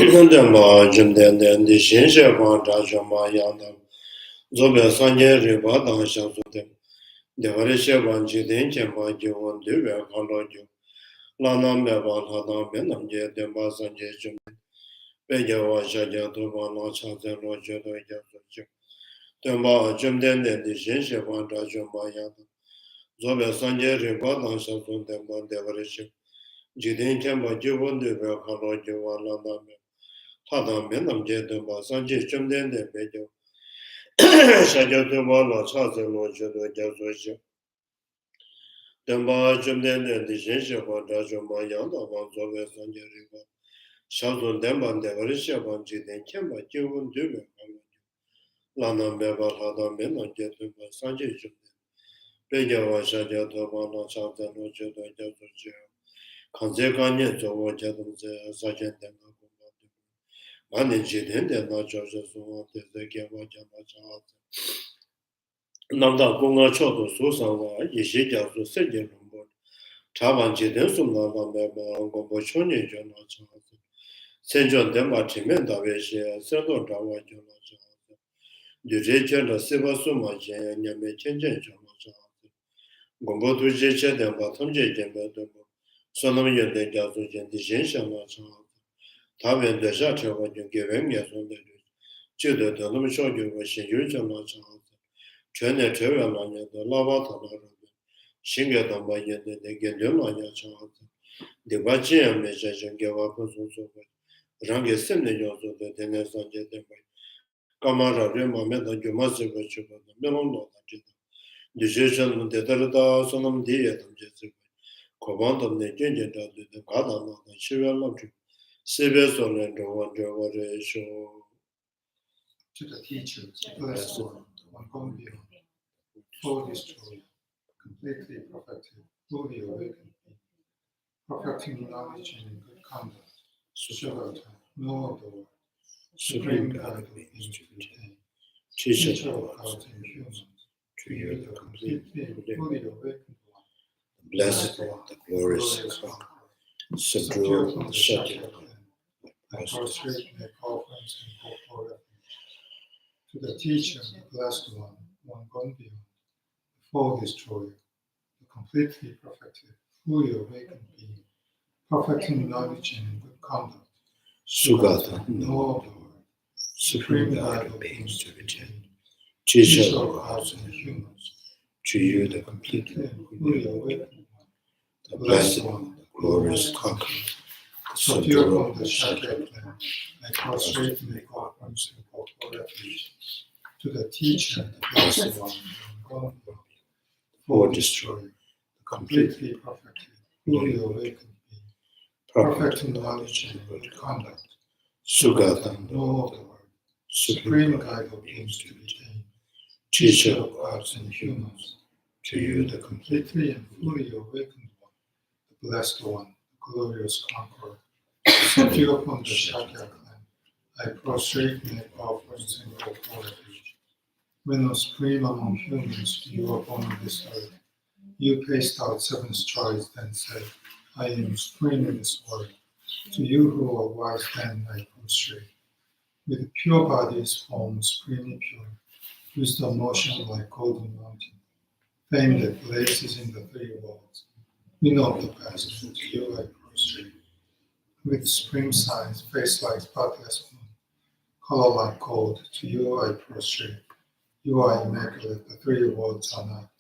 Dhamma Jumden the Shinsha Vanta Jama Yandam Zobe Sanje Riba Dan Shansudem Devarisha Vanji Den Chemba Jivan Duve Kaloju Lana Meba Hadam Benam Je Demba Sanje Jum Bejawa Shaja Tuba No Chansen Rojo Do Jasu Dhamma Jumden the Shinsha Vanta Jama Yandam Zobe Sanje Riba Dan Shansudem Devarisha Jidin Chemba Jivan Duve Kaloju Lana Tathāgata namje dhamma sanje chumden de bejo shaja dhamma la chaze lo jodo jazo shi dhamma chumden de dishin shaba da jomba yanda wan zobe sanje riba shazun dhamma de varisha wan jiden kemba jivun dube lana meba hada mena je dhamma sanje chumden bejo wa shaja dhamma la chaze lo jodo jazo shi kanze kanye zobo jadam ze sajen dhamma Mane jiden de na jojo suwa de de gewa jama jama. Namda gonga chodo su sanwa yishi jasu seje rumbo. Chaban jiden sum nanda meba gombo chonye jona jama. Senjon de ma chimen da veshe sendo dawa jona jama. Duje jena seba suma je nyame chenjen jona jama. Gombo duje che de ba tamje jembe de. Sonam yende jasu jen di jen shama jama. 다음에 대사 저거 좀 개념이야 손들 저도 너무 쇼교 것이 요즘만 저 전에 저변만에도 라바타나로 신경도 많이 되게 되려면 저 내가 지금 메시지 개와 보소서 랑게 셈네 요소도 되는 선제된 거 까마라를 마음에도 좀 맞을 거 주고 메모도 가지고 디제션 데이터다 손은 뒤에 담제지 고반도 내 견제도 가다는 시간만 Sibesonen to one show to the teacher, blessed one, one beyond, full destroyer, completely perfected, fully awakened, perfecting knowledge and good conduct, Tathāgata, no other, supreme guide of beings to attain, teacher of gods and humans, to you the completely fully awakened one, the blessed one, the glorious conqueror, subdue the subject. I prostrate my offerings and hope for refuge. To the teacher, the blessed one, one gone beyond, the full destroyer, the completely perfected, fully awakened being, perfecting knowledge and good conduct, Tathāgata, no other, supreme guide of beings to attain, teacher of gods and humans, to you the completely and fully awakened one, the blessed one, the glorious conqueror. Subdue upon the shattered land, I prostrate and make offerings and hope for refuge. To the teacher, the blessed one, gone beyond, full destroyer, the completely perfected, fully awakened being, perfecting knowledge and good conduct, Tathāgata, no other word, supreme guide of beings to attain, teacher of gods and humans, to you the completely and fully awakened one, the blessed one, the glorious conqueror. Subdue upon the shattered land, I prostrate and make offerings and hope for refuge. When no supreme among humans, you upon this earth, you paced out 7 strides, then said, I am supreme in this world. To you who are wise, then I prostrate. With pure bodies form supremely pure, wisdom motion like golden mountain, fame that blazes in the 3 worlds. We know the past, to you I prostrate. With supreme signs, face like spotless moon, color like gold, to you I prostrate. You are immaculate, the 3 worlds are not.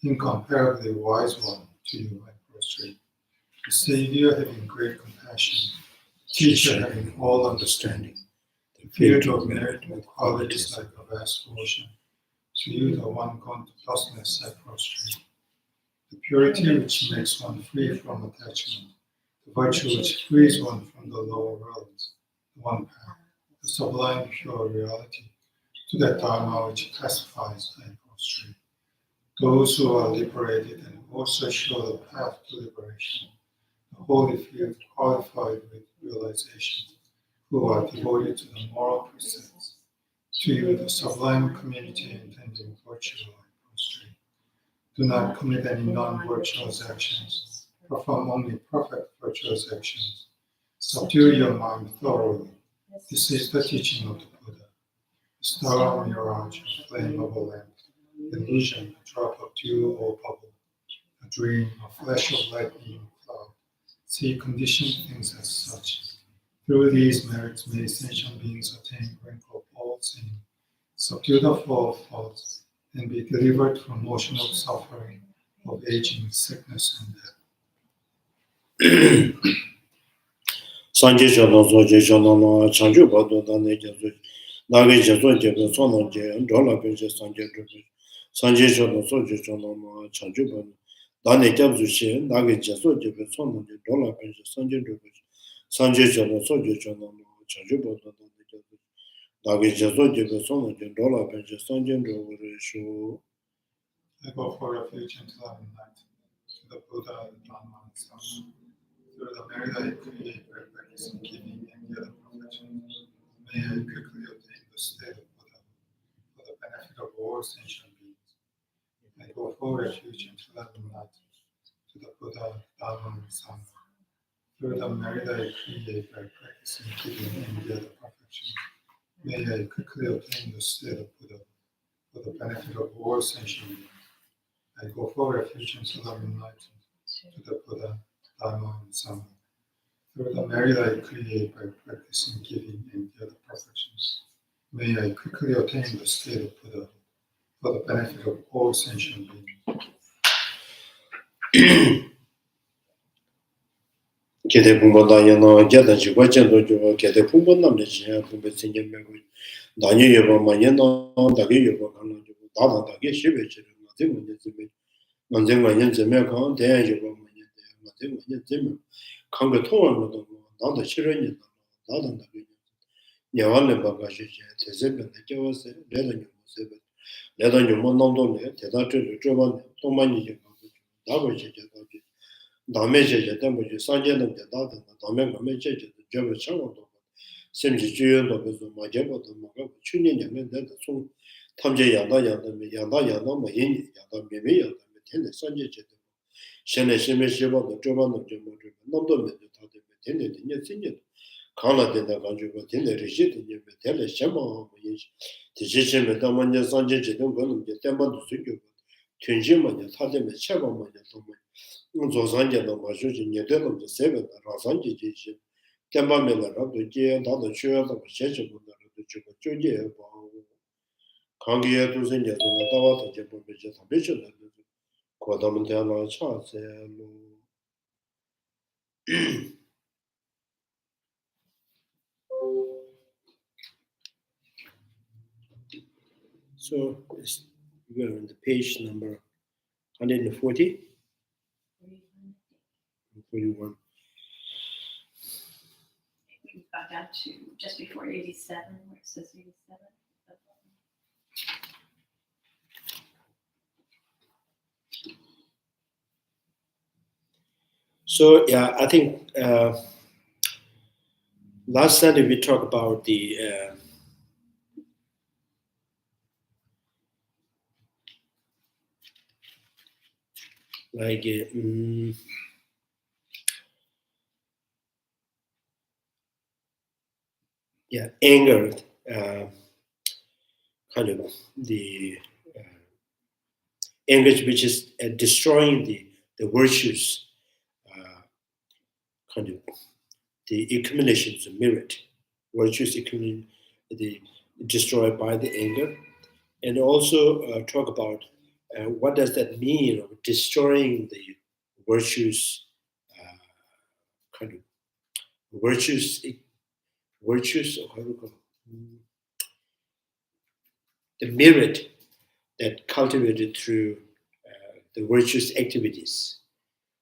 Incomparably wise one, to you I prostrate. The Savior having great compassion, teacher having all understanding, the field of merit with qualities like a vast ocean, to you the one gone to plusness I prostrate. The purity which makes one free from attachment, the virtue which frees one from the lower realms, the one path, the sublime pure reality, to that Dharma which classifies I prostrate. Those who are liberated and also show the path to liberation, the holy field qualified with realization, who are devoted to the moral precepts. To you, the sublime community intending virtue I prostrate. Do not commit any non-virtuous actions. Perform only perfect virtuous actions. Subdue your mind thoroughly. This is the teaching of the Buddha. A star, mirage, a flame of a lamp, illusion, a drop of dew or bubble, a dream, a flash of lightning, cloud. See conditioned things as such. Through these merits may sentient beings attain rank of all seeing, subdue the flow of thoughts, and be delivered from motion of suffering, of aging, sickness, and death. Sanje Shono Soje Shono Chanju Bado Dane Jazu Nage Jazu Jebe Sono Je Dola Beje Sanje Drubi Sanje Shono Soje Shono Chanju Bado Dane Jazu She Nage Jazu Jebe Sono Je Dola Beje Sanje Drubi Sanje Shono Soje Shono Chanju Bado Dane Jazu Nage Jazu Jebe Sono Je Dola Beje Sanje Drubi Shu. I go for refuge into love and light, to the Buddha, the Lama, and Tsongkapha. Through the merit I create by practicing giving and the other perfections, may I quickly obtain the state of Buddha for the benefit of all sentient beings. I go for refuge into love and light, to the Buddha, Dharma, and Sangha. Through the merit I create by practicing giving and the other perfections, may I quickly obtain the state of Buddha for the benefit of all sentient beings. I go for refuge into love and light, to the Buddha, Dharma, and Sangha. Through the merit I create by practicing giving and the other perfections, may I quickly attain the state of Buddha for the benefit of all sentient beings. Kete Pumba Dayana Jada Jiwa Jendo Jiwa Kete Pumba Namne Jiya Pumba Sinja Mego Danyu Yoba Mayana Dagi Yoba Kana Jiwa Dada Dagi Shibe Chiri Mati Manya Zime Manze Manya Zime Kan Daya Yoba Manya Daya Mati Manya Zime Kanga Tonga Nada Nada Shiranya Dada Dagi Nyawale Bagashi Jiya Tezebe Nekewa Se Leda Nyuma Sebe Leda Nyuma Nando Ne Teda Chiri Choba Tomani Yoba Daba Jiya Dagi Dame Jeje Temboji Sanje Namja Dada Dame Game Jeje Jebe Chango Doba Semji Juyo Doba Majebo Doba Chuni Nyame Dada Sung Tamje Yanda Yanda Me Yanda Yanda Ma Yinyi Yanda Mimi Yanda Me Tene Sanje Jeje Shene Sheme Sheba Da Joba Namja Mojo Namdo Me Tade Me Tene Dinye Sinye Kala Dena Ganjuba Tene Rishi Dinye Me Tele Shema Ma Yinji Tiji Sheme Damanya Sanje Jeje Ganamja Temba Du Sugyo Tunji Manya Tade Me Cheba Manya Toma Zozanje na majuji nyede na msebe na razanje jeje temba mela rado je da chue da sheje na rado chuko choje ba kangi ya tu zenje na dawa ta je bo je ta beche na ko da mun ta na cha se lo. So we're on the page number 140 41. We got down to just before 87, where it says 87. So yeah, I think last Sunday we talked about the anger, kind of the anger which is destroying the virtues, kind of the accumulations of merit, virtues destroyed by the anger, and also talk about what does that mean of destroying the virtues, kind of virtues, or how do you call it? The merit that cultivated through the virtuous activities.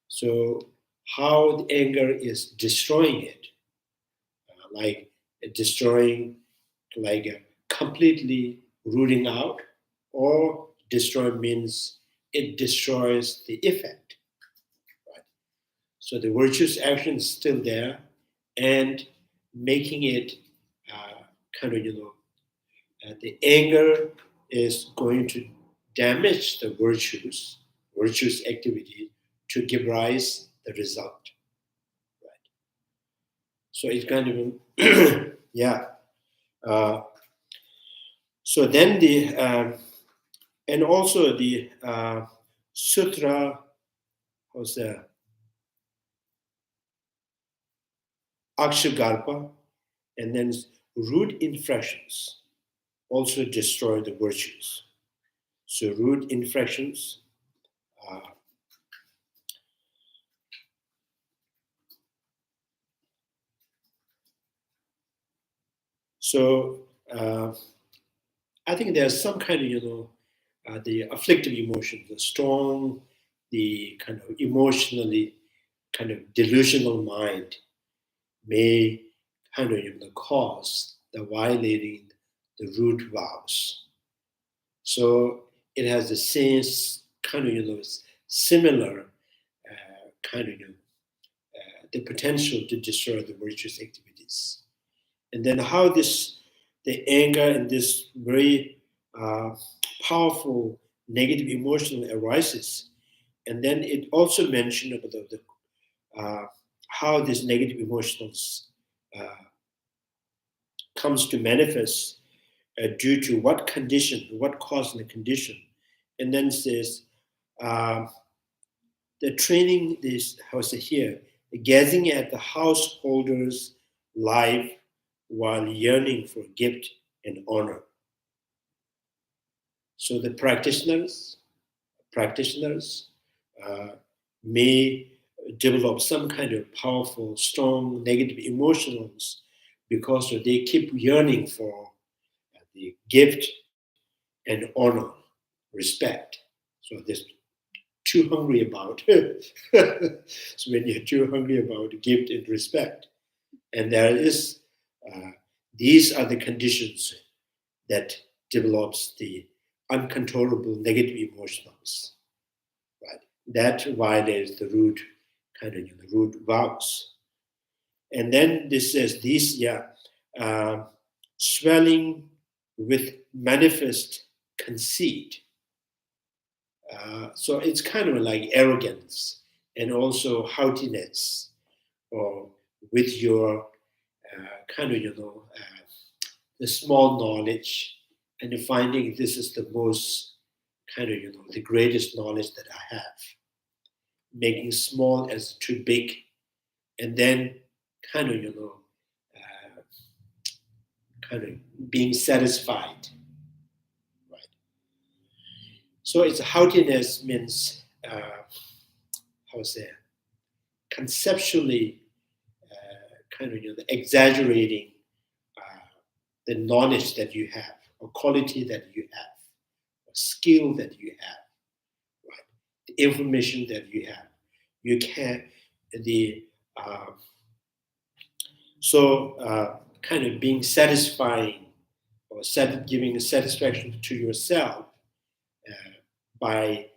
So how the anger is destroying it, like destroying, like completely rooting out, or destroy means it destroys the effect. Right? So the virtuous action is still there, and making it kind of, the anger is going to damage the virtuous activity to give rise the result. Right? So it's kind of Yeah. So then and also the sutra, how's that? Akasagarbha, and then root infractions also destroy the virtues. So root infractions, so I think there's some kind of, the afflictive emotions, the strong, the kind of emotionally kind of delusional mind may kind of cause the violating the root vows. So it has the same kind of similar kind of the potential to destroy the virtuous activities. And then how the anger and this very powerful negative emotion arises. And then it also mentioned about how this negative emotions comes to manifest due to what condition, what causing the condition. And then says, the training is, how is it here, gazing at the householder's life while yearning for gift and honor. So the practitioners may develop some kind of powerful, strong, negative emotions because they keep yearning for the gift and honor, respect. So there's too hungry about so when you're too hungry about gift and respect, and there is these are the conditions that develops the uncontrollable negative emotions, right? That violates the root kind of the root vows. And then this says these swelling with manifest conceit. So it's kind of like arrogance and also haughtiness, or with your kind of the small knowledge, and finding this is the most kind of the greatest knowledge that I have, making small as too big, and then kind of kind of being satisfied, right? So it's haughtiness means how to say, conceptually kind of exaggerating the knowledge that you have, or quality that you have, or skill that you have, right? The information that you have, you can kind of being satisfying, or giving a satisfaction to yourself by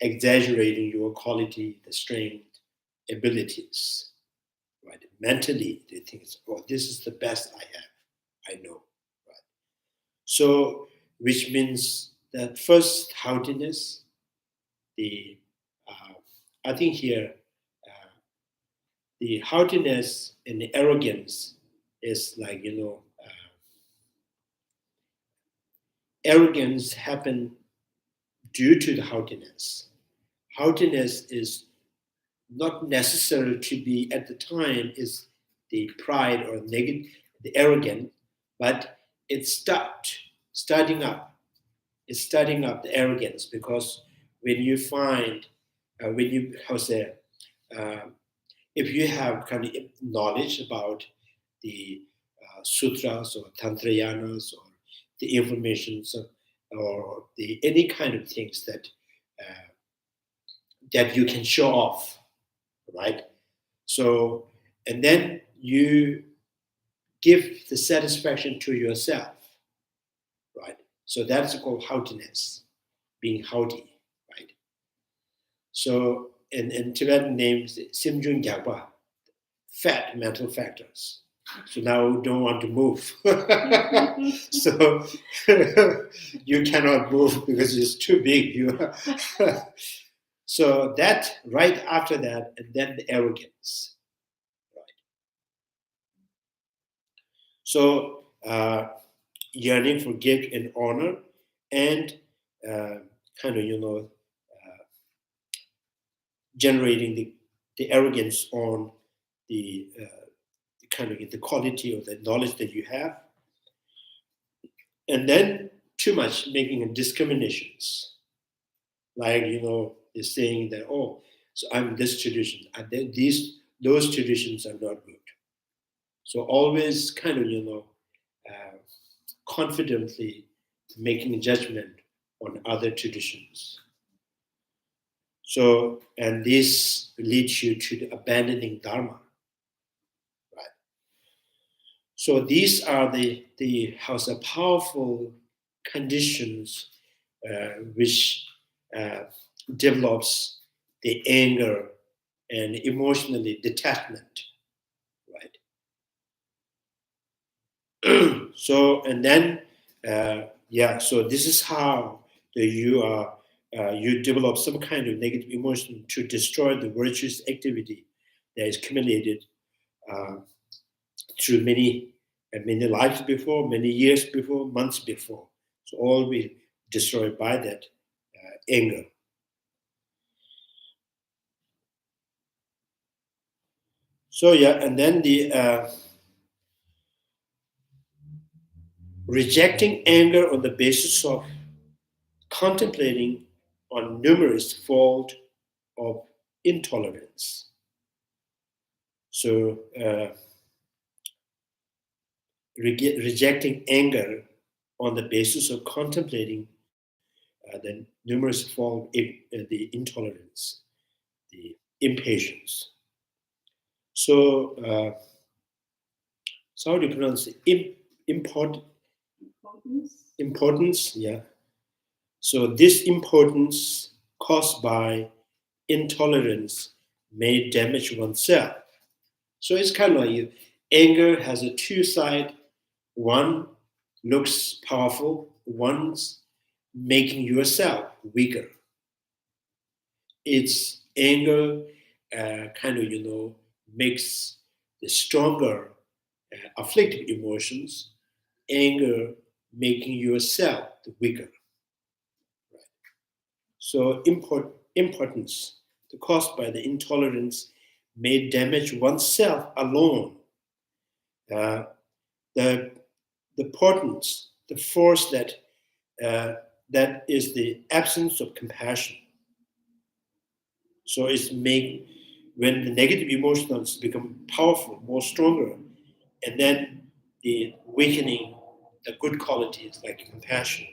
exaggerating your quality, the strength, abilities, right? Mentally, they think, oh, this is the best I have, I know, right? So, which means that first haughtiness, I think here, the haughtiness and the arrogance is like, arrogance happen due to the haughtiness. Haughtiness is not necessary to be at the time is the pride or negative, the arrogant, but it's starting up. It's starting up the arrogance, because when you find, when you, how say, if you have kind of knowledge about the sutras or tantrayanas, or the informations, or the any kind of things that that you can show off, right? So, and then you give the satisfaction to yourself, right? So that's called haughtiness, being haughty, right? So, in Tibetan names, Simjun Gyagpa, fat mental factors. So now we don't want to move. So you cannot move because it's too big. So that right after that, and then the arrogance. Right. So yearning for gift and honor, and kind of generating the arrogance on the kind of the quality of the knowledge that you have, and then too much making discriminations, like is saying that, oh, so I'm this tradition, and then those traditions are not good. So always kind of confidently making a judgment on other traditions. So, and this leads you to the abandoning dharma, right? So these are the powerful conditions which develops the anger and emotionally detachment, right? So, and then so this is how you develop some kind of negative emotion to destroy the virtuous activity that is accumulated through many lives before, many years before, months before. So all be destroyed by that anger. So and then the rejecting anger on the basis of contemplating on numerous fault of intolerance. So rejecting anger on the basis of contemplating the numerous form, the intolerance, the impatience. So, how do you pronounce it? Importance, yeah. So this importance caused by intolerance may damage oneself. So it's kind of like anger has a two side. One looks powerful, one's making yourself weaker. It's anger kind of makes the stronger afflictive emotions, anger making yourself the weaker. Right? So importance, the caused by the intolerance may damage oneself alone. The importance, the force that is the absence of compassion. So it's when the negative emotions become powerful, more stronger, and then the weakening the good qualities like compassion.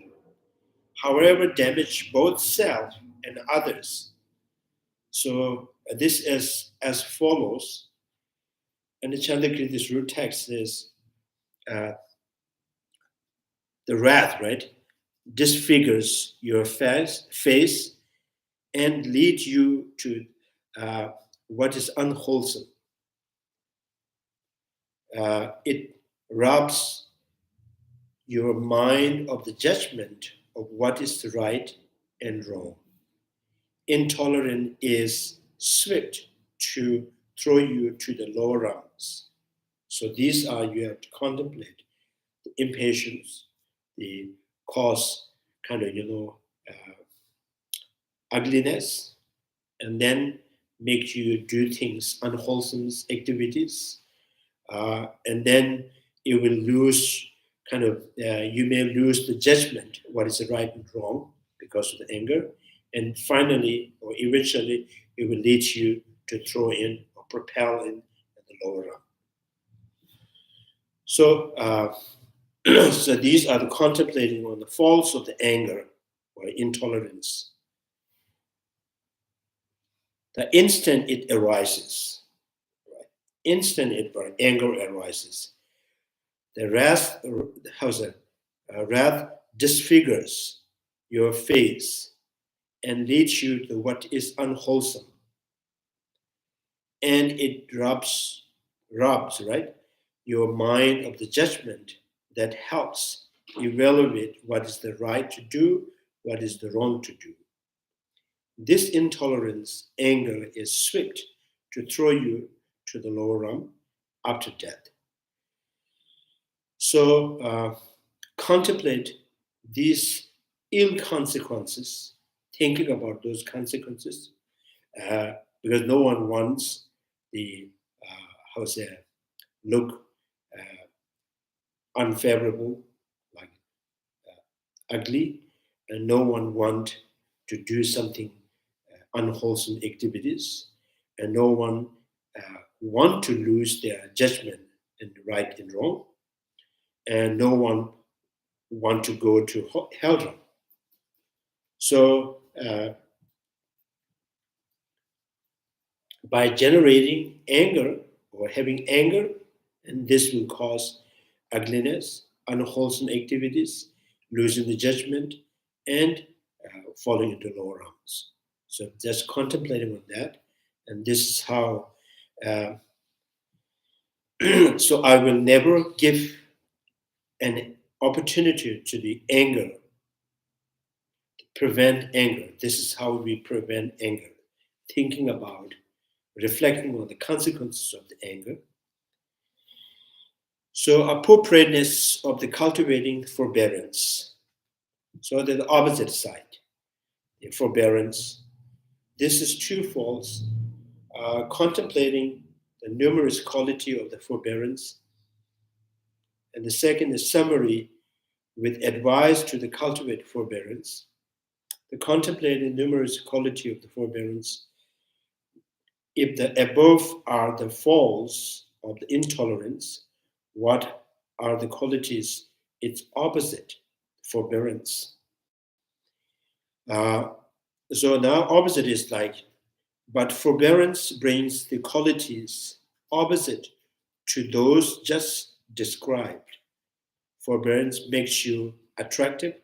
However, damage both self and others. So this is as follows. And the Chandrakirti's root text is the wrath, right, disfigures your face and leads you to what is unwholesome. It robs your mind of the judgment of what is right and wrong. Intolerance is swift to throw you to the lower realms. So these are, you have to contemplate the impatience, the cause kind of, ugliness, and then make you do things, unwholesome activities, and then you will lose you may lose the judgment, what is right and wrong, because of the anger, and finally or eventually it will lead you to throw in or propel in the lower realm. So, so these are the contemplating on the faults of the anger or intolerance. The instant it arises, right? Anger arises. The wrath disfigures your face and leads you to what is unwholesome. And it robs, right, your mind of the judgment that helps evaluate what is the right to do, what is the wrong to do. This intolerance, anger, is swift to throw you to the lower realm after death. So contemplate these ill consequences, thinking about those consequences, because no one wants the look unfavorable, like ugly, and no one want to do something unwholesome activities, and no one want to lose their judgment in right and wrong, and no one want to go to hell. So by generating anger or having anger, and this will cause ugliness, unwholesome activities, losing the judgment, and falling into lower realms. So just contemplating on that, and this is how. So I will never give an opportunity to the anger, prevent anger. This is how we prevent anger. Thinking about, reflecting on the consequences of the anger. So appropriateness of the cultivating forbearance. So the opposite side, the forbearance. This is twofold. Contemplating the numerous quality of the forbearance. And the second is summary with advice to the cultivate forbearance. The contemplating numerous quality of the forbearance. If the above are the faults of the intolerance, what are the qualities its opposite, forbearance? So now opposite is like, but forbearance brings the qualities opposite to those just described. Forbearance makes you attractive,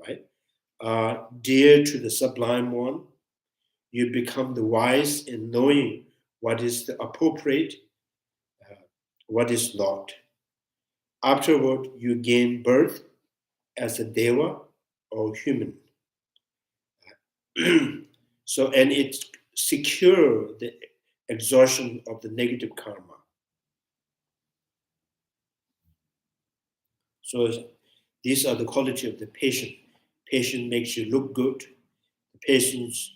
right? Dear to the sublime one. You become the wise in knowing what is the appropriate, what is not. Afterward, you gain birth as a deva or human. So, and it secure the exhaustion of the negative karma. So these are the quality of the patient. Patient makes you look good. The patience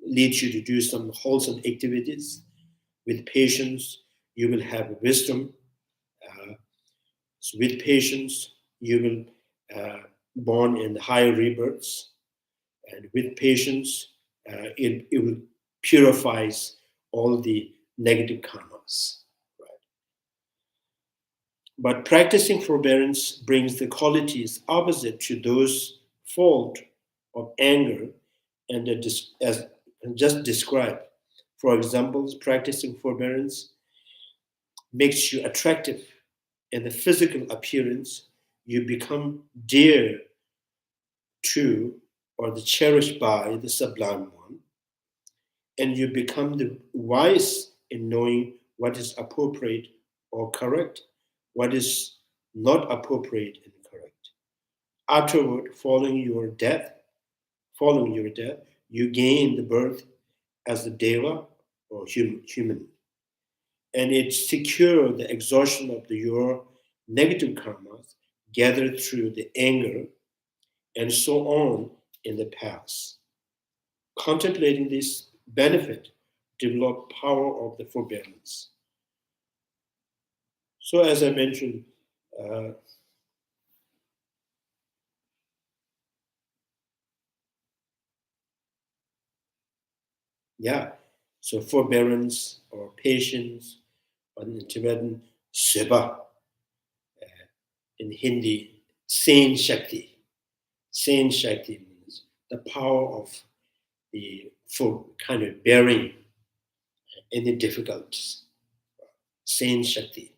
leads you to do some wholesome activities. With patience, you will have wisdom. So with patience, you will born in higher rebirths. And with patience, it will purifies all the negative karmas. Right? But practicing forbearance brings the qualities opposite to those fault of anger and as just described. For example, practicing forbearance makes you attractive in the physical appearance. You become dear to or the cherished by the sublime one, and you become the wise in knowing what is appropriate or correct, what is not appropriate and correct. Afterward, following your death, you gain the birth as a deva or human. And it secures the exhaustion of your negative karmas gathered through the anger and so on in the past. Contemplating this benefit, develop power of the forbearance. So as I mentioned, so forbearance or patience, or in Tibetan, seva, in Hindi, Sen Shakti. Sen Shakti means the power of for kind of bearing any difficulties. Sen Shakti.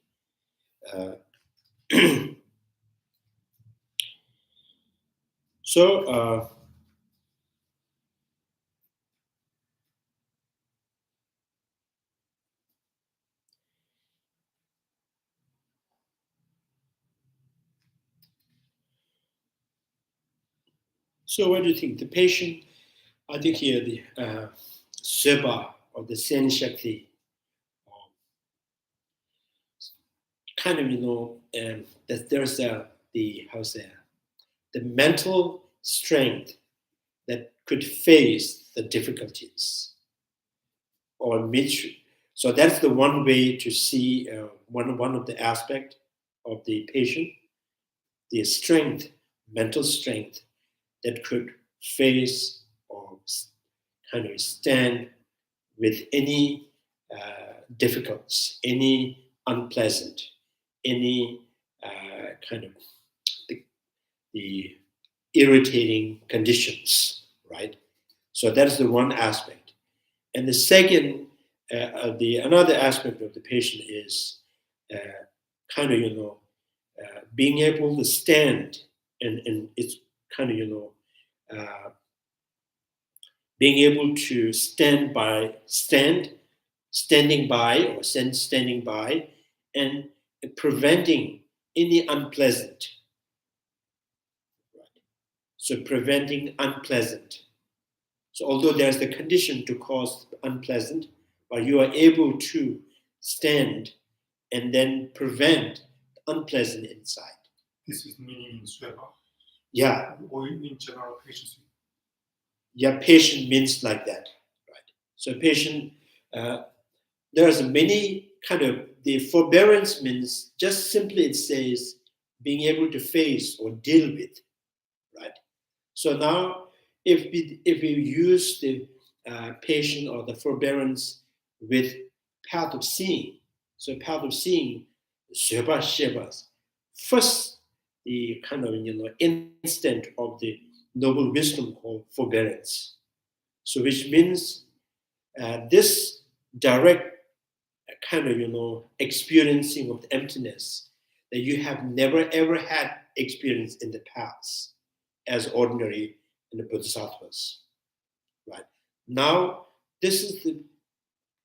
So what do you think? The patient, I think here the seva or the Sen Shakti kind of, that there's the mental strength that could face the difficulties or so that's the one way to see one of the aspect of the patient, the strength, mental strength that could face or kind of stand with any difficulties, any unpleasant, any kind of the irritating conditions, right? So that's the one aspect. And the second, another aspect of the patient is kind of, being able to stand, and it's kind of, being able to standing by, and preventing any unpleasant. Right? So preventing unpleasant. So although there's the condition to cause unpleasant, but you are able to stand and then prevent unpleasant inside. This is meaning in Sweva. Yeah. Or in general patients. Yeah, patient means like that, right? So patient, there's many kind of, the forbearance means just simply it says being able to face or deal with, right? So now if we use the patient or the forbearance with path of seeing, so path of seeing, Sheba Shebas, first the kind of instant of the noble wisdom called forbearance. So which means this direct kind of experiencing of the emptiness that you have never ever had experience in the past as ordinary in the Bodhisattvas, right? Now this is the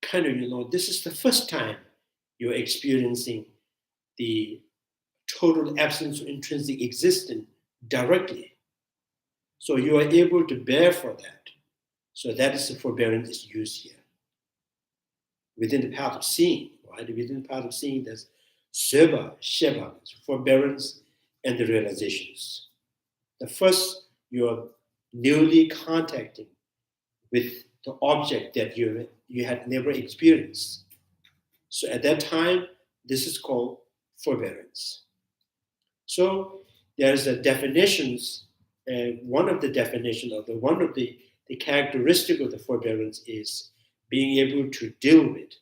kind of this is the first time you're experiencing the total absence of intrinsic existence directly. So you are able to bear for that. So that is the forbearance is used here. Within the path of seeing, right? Within the path of seeing, there's Sheba, forbearance, and the realizations. The first, you're newly contacting with the object that you had never experienced. So at that time, this is called forbearance. So there's a definitions, one of the definitions of one of the characteristic of the forbearance is being able to deal with,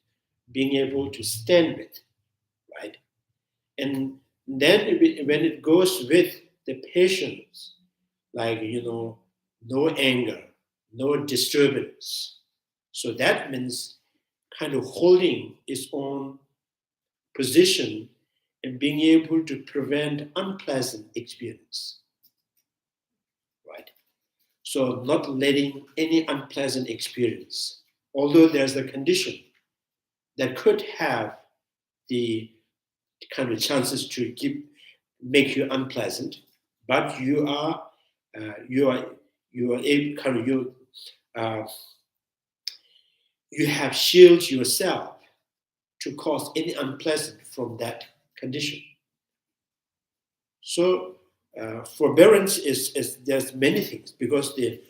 being able to stand with, right? And then when it goes with the patience, like, no anger, no disturbance. So that means kind of holding its own position and being able to prevent unpleasant experience, right? So not letting any unpleasant experience, although there's a condition that could have the kind of chances to make you unpleasant, but you are able kind of you have shielded yourself to cause any unpleasant from that condition. So forbearance is there's many things because the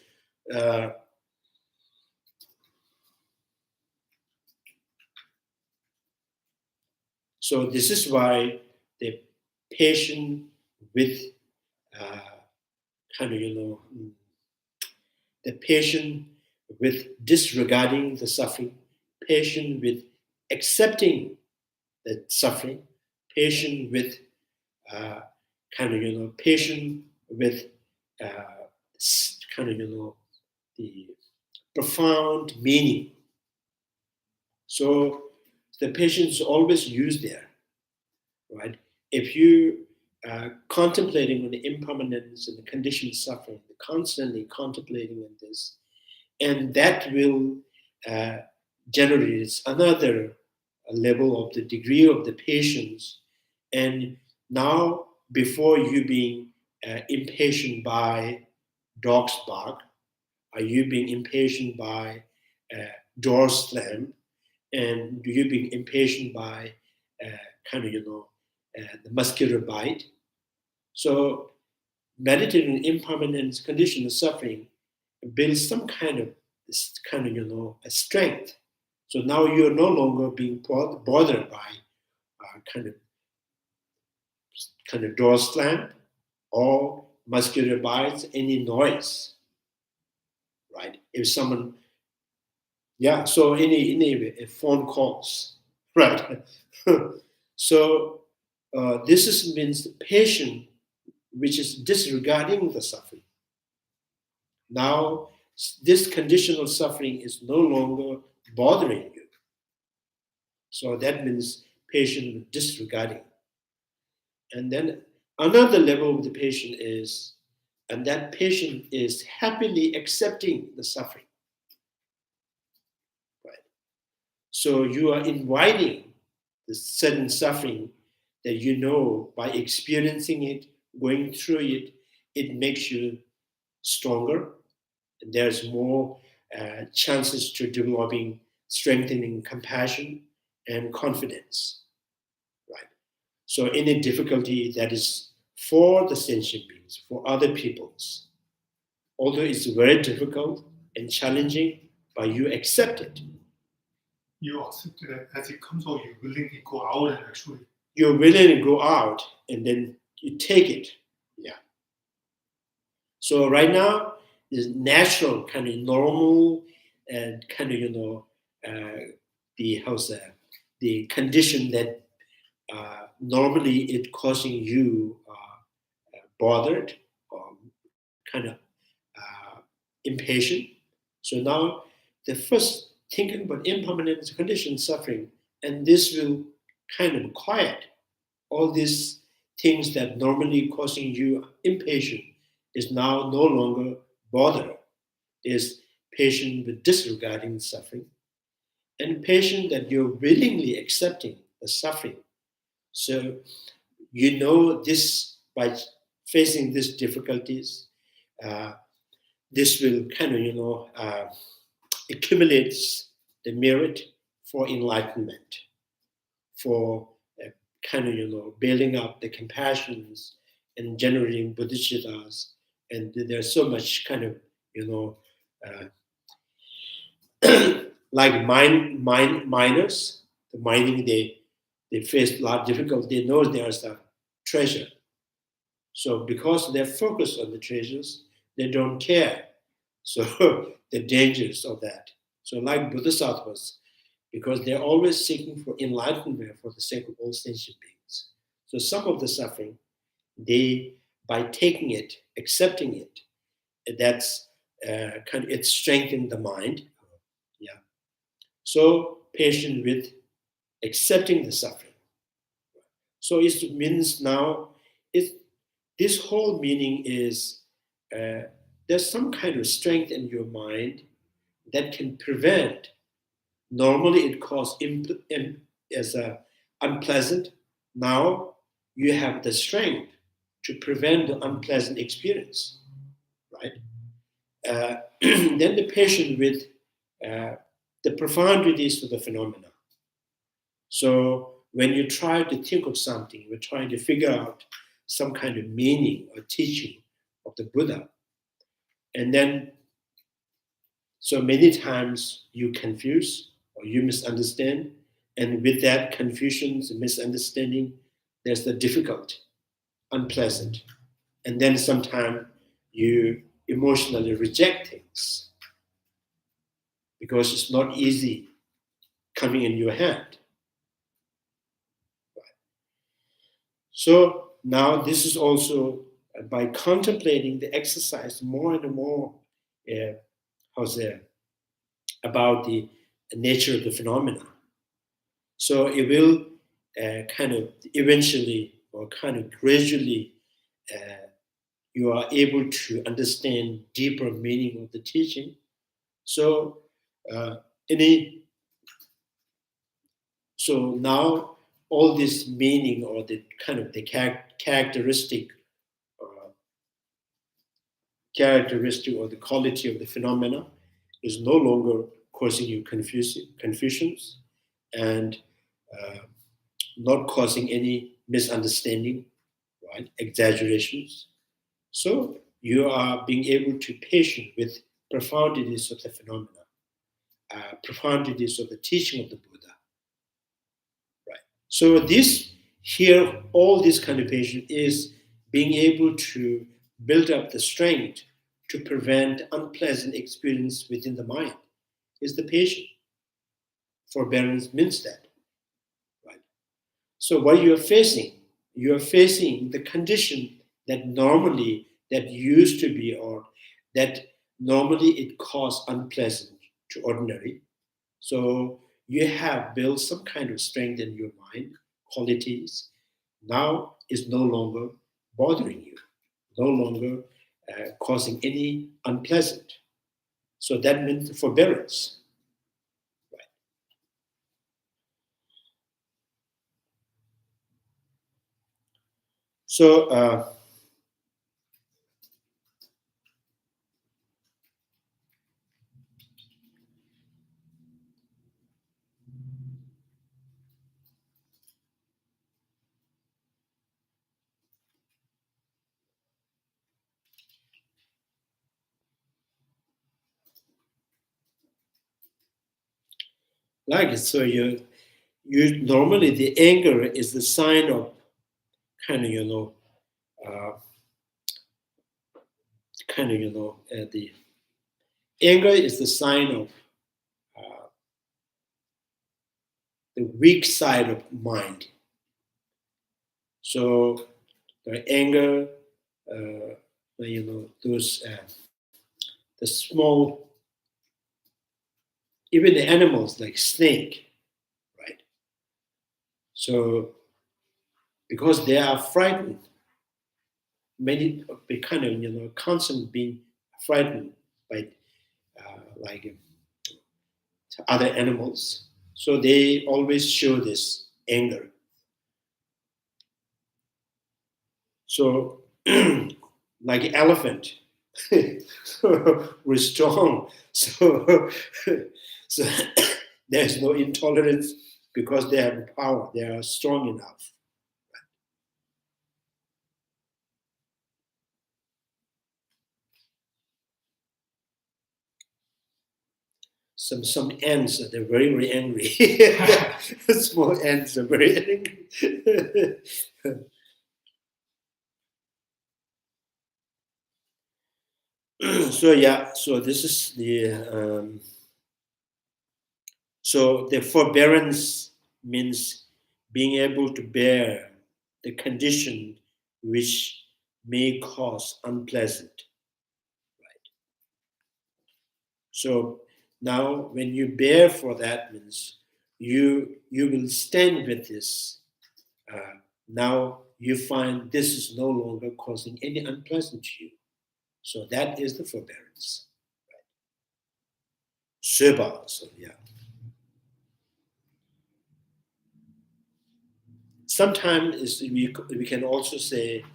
so this is why the patient with kind of the patient with disregarding the suffering, patient with accepting the suffering, patient with kind of patient with kind of the profound meaning. So the patience is always used there, right? If you contemplating on the impermanence and the conditioned suffering, constantly contemplating on this, and that will generate another level of the degree of the patience. And now, before you being impatient by dog's bark, are you being impatient by door slam, and do you being impatient by kind of the mosquito bite. So meditating on impermanence, conditional suffering builds some kind of a strength. So now you're no longer being bothered by kind of door slam or mosquito bites, any noise, right? If someone, so any phone calls, right? So this means patient, which is disregarding the suffering. Now, this conditional suffering is no longer bothering you. So that means patient disregarding. And then another level of the patient is, and that patient is happily accepting the suffering. Right? So you are inviting the sudden suffering that you know by experiencing it, going through it, it makes you stronger. And there's more chances to developing, strengthening compassion and confidence. Right? So any difficulty that is for the sentient beings, for other peoples, although it's very difficult and challenging, but you accept it. You accept it as it comes, or you willingly go out and actually. You're willing to go out and then you take it. Yeah. So right now, is natural, kind of normal, and kind of the condition that normally it causing you bothered or kind of impatient. So now the first thinking about impermanence, condition, suffering, and this will kind of quiet all these things that normally causing you impatient is now no longer bothered, is patient with disregarding suffering, and patient that you're willingly accepting the suffering. So you know this by facing these difficulties, this will kind of accumulates the merit for enlightenment, for kind of building up the compassions and generating bodhisattvas. And there's so much kind of like miners, the mining, they face a lot of difficulty. They know there's a treasure. So because they're focused on the treasures, they don't care. So the dangers of that. So like Bodhisattvas, because they're always seeking for enlightenment for the sake of all sentient beings. So some of the suffering, they, by taking it, accepting it, that's it strengthens the mind. Yeah. So patient with accepting the suffering. So it means now, this whole meaning is there's some kind of strength in your mind that can prevent. Normally it causes as a unpleasant. Now you have the strength to prevent the unpleasant experience, right? Then the patient with the profundities of the phenomena. So when you try to think of something, you're trying to figure out some kind of meaning or teaching of the Buddha, and then so many times you confuse or you misunderstand, and with that confusion and misunderstanding, there's the difficult, unpleasant, and then sometimes you emotionally reject things because it's not easy coming in your hand. Right. So now this is also by contemplating the exercise more and more, about the nature of the phenomena. So it will kind of eventually or kind of gradually you are able to understand deeper meaning of the teaching. So so now all this meaning or the kind of the characteristic or the quality of the phenomena is no longer causing you confusions and not causing any misunderstanding, right? Exaggerations. So you are being able to patient with profundities of the phenomena, profundities of the teaching of the Buddha, right? So this here, all this kind of patience is being able to build up the strength to prevent unpleasant experience within the mind. Is the patient. Forbearance means that, right? So what you are facing the condition that normally, that used to be, or that normally it caused unpleasant to ordinary. So you have built some kind of strength in your mind, qualities. Now is no longer bothering you, no longer causing any unpleasant. So that means forbearance. So like it. So you normally the anger is the sign of kind of the anger is the sign of the weak side of mind. So the anger, those the small, even the animals like snake, right? So because they are frightened, many they kind of constantly being frightened by like other animals. So they always show this anger. So like elephant, we're strong. So so there's no intolerance because they have power. They are strong enough. Some ants they're very angry. Small ants are very angry. So yeah, so this is the so the forbearance means being able to bear the condition which may cause unpleasant. So now when you bear for that means you will stand with this. Now you find this is no longer causing any unpleasant to you. So that is the forbearance. Seba, so yeah. Sometimes we can also say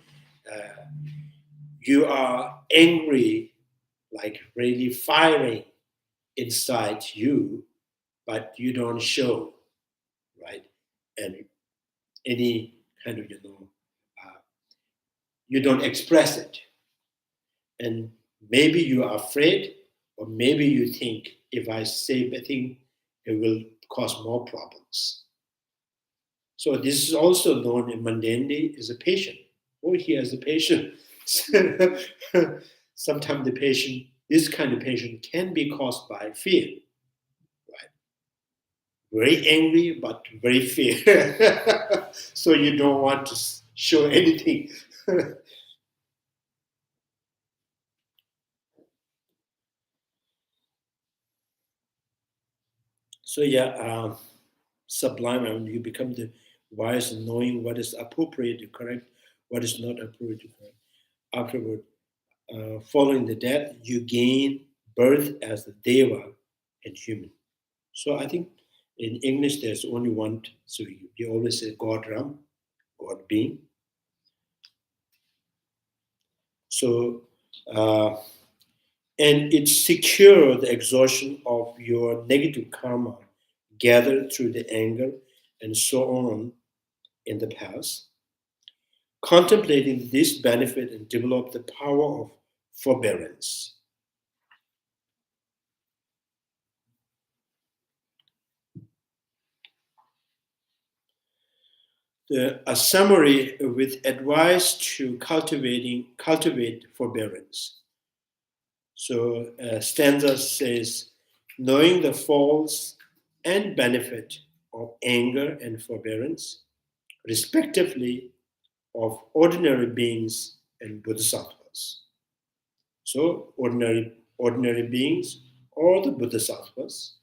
you are angry, like really firing inside you, but you don't show, right? And any kind of, you don't express it. And maybe you are afraid, or maybe you think if I say a thing, it will cause more problems. So this is also known in mundanity as a patient. Oh, he has a patient. Sometimes the patient, this kind of patient can be caused by fear, right? Very angry, but very fear. So you don't want to show anything. So yeah, sublime, and you become the wise in knowing what is appropriate to correct, what is not appropriate to correct. Afterward, following the death, you gain birth as the deva and human. So I think in English there's only one. So you always say God Ram, God being. So and it secures the exhaustion of your negative karma gathered through the anger and so on in the past. contemplating this benefit and develop the power of forbearance. A summary with advice to cultivate forbearance. So stanza says, knowing the faults and benefit of anger and forbearance, respectively, of ordinary beings and bodhisattvas. So ordinary beings, or the bodhisattvas,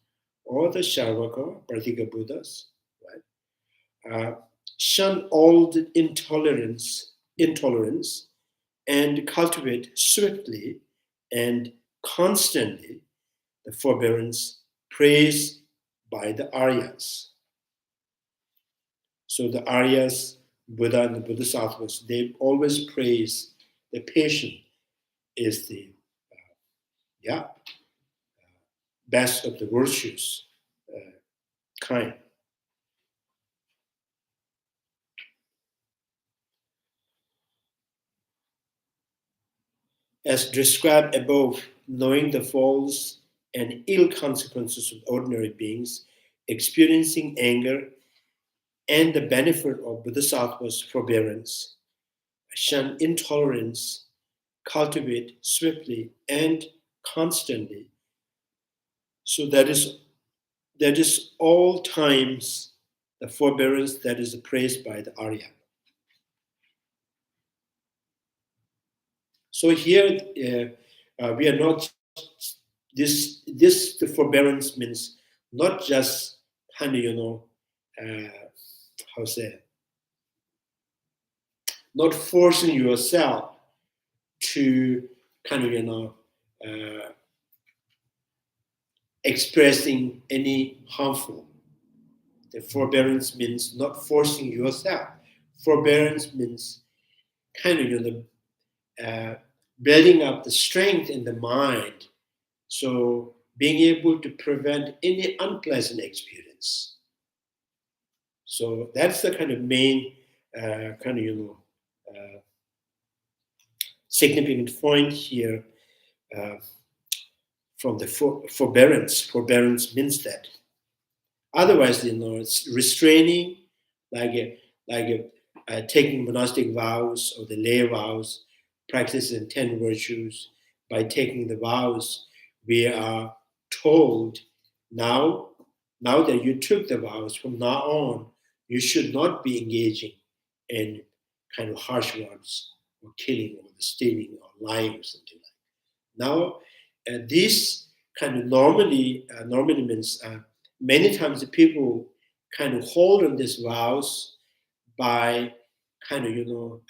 or the Sharvaka, Pratika Buddhas, right? Shun all the intolerance, and cultivate swiftly and constantly the forbearance praised by the Aryas. So the Aryas, Buddha and the Bodhisattvas, they always praise the patient is the best of the virtues kind. As described above, knowing the faults and ill consequences of ordinary beings, experiencing anger, and the benefit of Bodhisattva's forbearance, shun intolerance, cultivate swiftly and constantly. So that is all times the forbearance that is praised by the Arya. So here we are not this the forbearance means not just kind of how say not forcing yourself to kind of expressing any harmful. The forbearance means not forcing yourself. Forbearance means kind of building up the strength in the mind, so being able to prevent any unpleasant experience. So that's the kind of main significant point here from the forbearance. Forbearance means that. Otherwise, it's restraining, taking monastic vows or the lay vows, practicing 10 virtues. By taking the vows, we are told now that you took the vows, from now on, you should not be engaging in kind of harsh words or killing or stealing or lying or something like that. Now, this kind of normally means many times the people kind of hold on these vows by kind of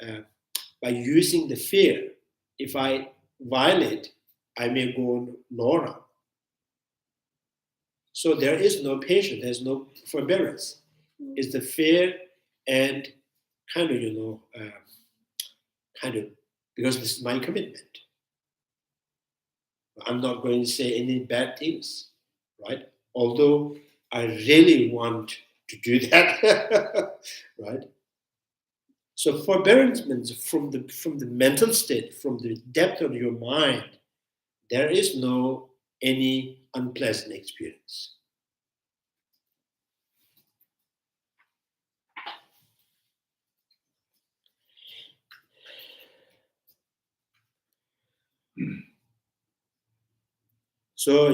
by using the fear. If I violate, I may go Nora. So there is no patience, there's no forbearance. It's the fear and kind of because this is my commitment. I'm not going to say any bad things, right? Although I really want to do that, right? So forbearance means from the mental state, from the depth of your mind, there is no any unpleasant experience. So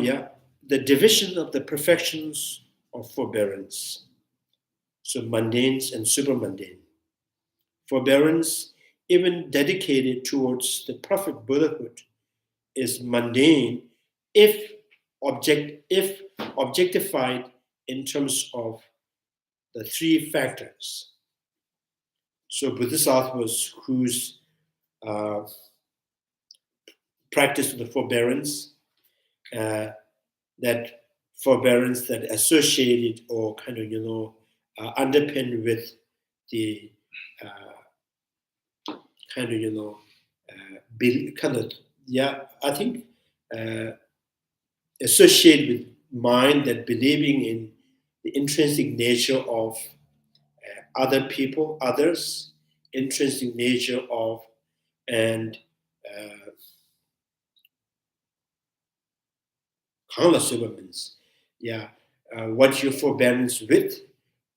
the division of the perfections of forbearance. So mundanes and supermundane. Forbearance, even dedicated towards the perfect Buddhahood, is mundane if objectified in terms of the three factors. So Bodhisattvas whose practice of the forbearance, that forbearance that associated or kind of underpinned with the I think associated with mind that believing in the intrinsic nature of other people, others, intrinsic nature of and means. Yeah, what your forbearance with,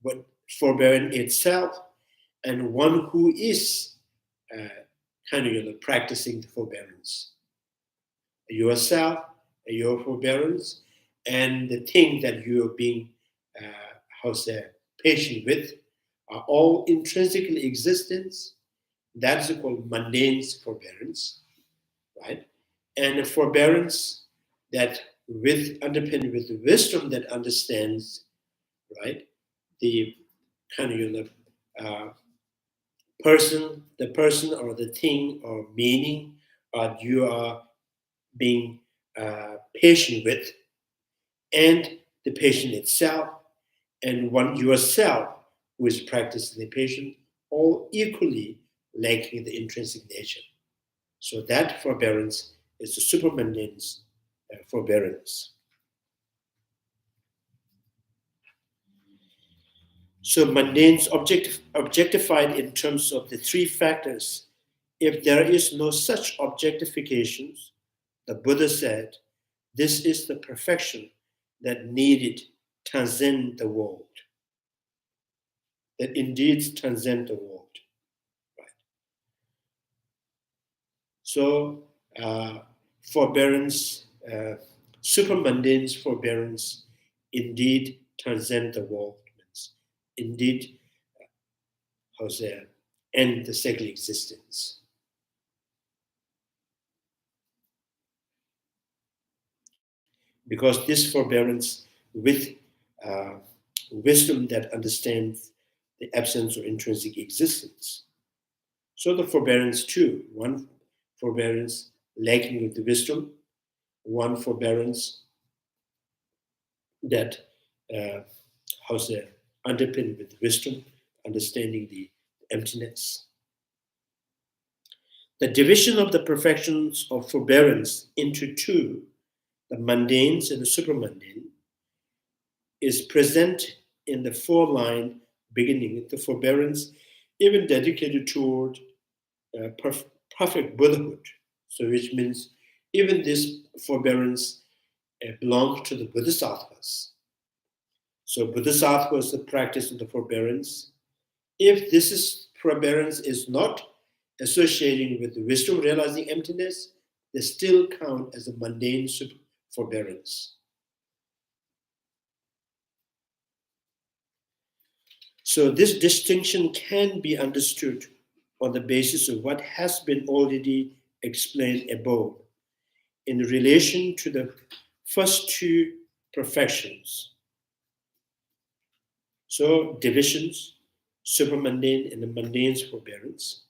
what forbearance itself, and one who is practicing the forbearance. Yourself, your forbearance, and the thing that you're being, patient with, are all intrinsically existence. That's called mundane forbearance, right? And a forbearance that underpinned with the wisdom that understands, right, the the person or the thing or meaning you are being patient with, and the patient itself, and one yourself who is practicing the patient, all equally lacking the intrinsic nature. So that forbearance is the supermundane forbearance. So mundane's objectified in terms of the three factors. If there is no such objectifications, the Buddha said, this is the perfection that needed transcend the world. That indeed transcend the world. Right. So forbearance, supermundane forbearance, indeed transcend the world. Indeed, end the second existence. Because this forbearance with wisdom that understands the absence of intrinsic existence. So the forbearance too, one forbearance lacking with the wisdom, one forbearance that underpinned with wisdom, understanding the emptiness. The division of the perfections of forbearance into two, the mundanes and the supermundane, is present in the four-line beginning, the forbearance, even dedicated toward perfect Buddhahood. So which means even this forbearance belongs to the Bodhisattvas. So Bodhisattva is the practice of the forbearance. If this forbearance is not associating with the wisdom realizing emptiness, they still count as a mundane forbearance. So this distinction can be understood on the basis of what has been already explained above in relation to the first two perfections. So divisions, supermundane and the mundane forbearance.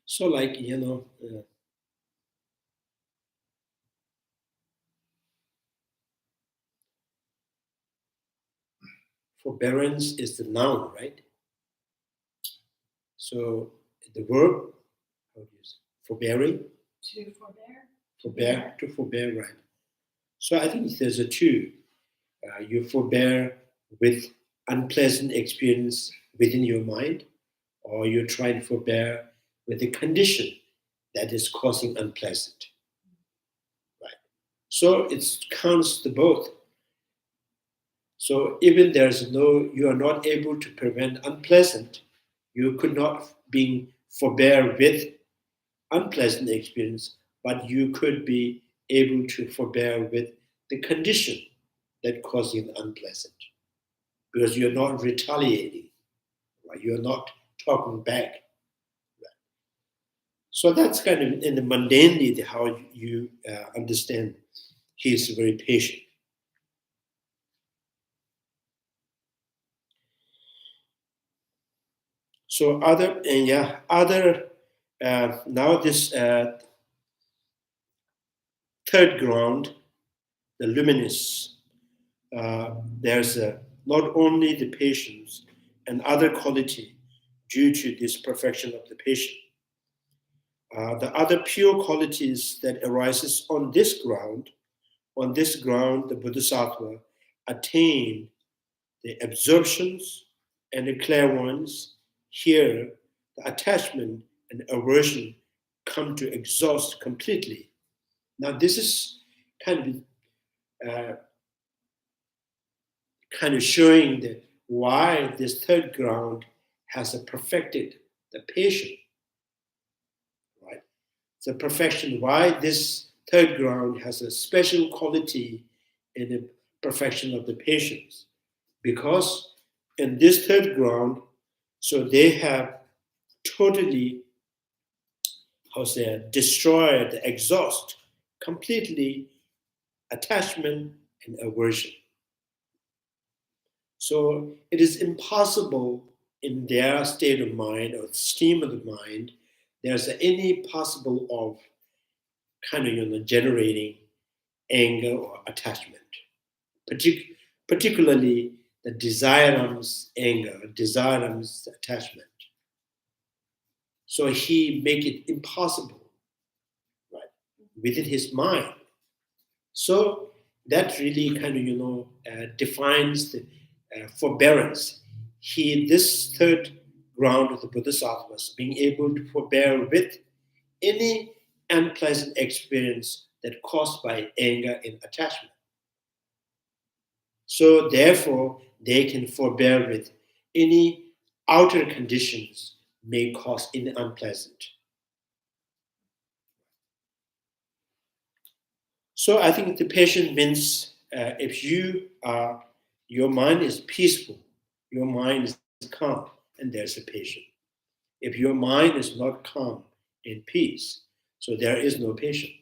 So like, forbearance is the noun, right? So the verb, how do you say, forbearing? To forbear. Forbear, to forbear, right. So I think there's a two. You forbear with unpleasant experience within your mind, or you try to forbear with a condition that is causing unpleasant. Right. So it counts the both. So even you are not able to prevent unpleasant, you could not be forbear with unpleasant experience, but you could be able to forbear with the condition that causing the unpleasant, because you're not retaliating, right? You're not talking back. Right? So that's kind of in the mundanely how you understand he is very patient. So now this third ground, the luminous, there's not only the patience and other quality due to this perfection of the patient, the other pure qualities that arises on this ground, the Bodhisattva attain the absorptions and the clairvoyance. Here, the attachment and aversion come to exhaust completely. Now, this is kind of showing that why this third ground has perfected the patient, right? The perfection, why this third ground has a special quality in the perfection of the patients. Because in this third ground, so they have totally, destroyed, the exhaust, completely attachment and aversion. So it is impossible in their state of mind or stream of the mind, there's any possible of generating anger or attachment, particularly the desirums anger, desirums attachment. So he make it impossible, right, within his mind. So that really defines the forbearance. This third ground of the Bodhisattvas, being able to forbear with any unpleasant experience that caused by anger and attachment. So therefore, they can forbear with any outer conditions may cause any unpleasant. So I think the patient means if your mind is peaceful, your mind is calm, and there's a patient. If your mind is not calm and peace, so there is no patient.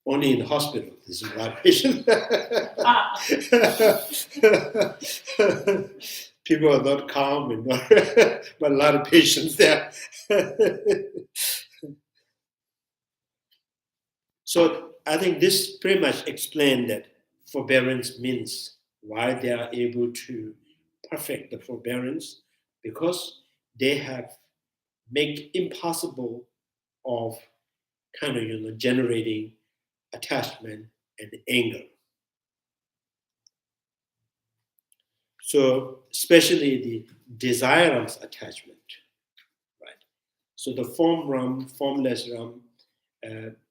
Only in the hospital, there's a lot of patients. People are not calm, and but a lot of patients there. So I think this pretty much explains that forbearance means why they are able to perfect the forbearance, because they have make impossible of generating attachment and anger. So especially the desirous attachment, right? So the form realm, formless realm,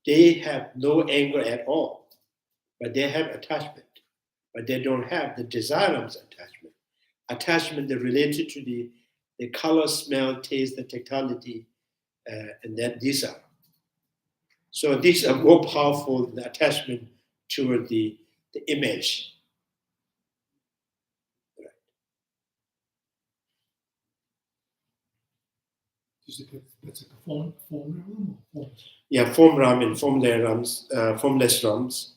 they have no anger at all, but they have attachment, but they don't have the desirous attachment. Attachment that related to the color, smell, taste, the tactility, and that these are. So these are more powerful than the attachment toward the image. That's like a form realm or form? Yeah, form realm and formless realms,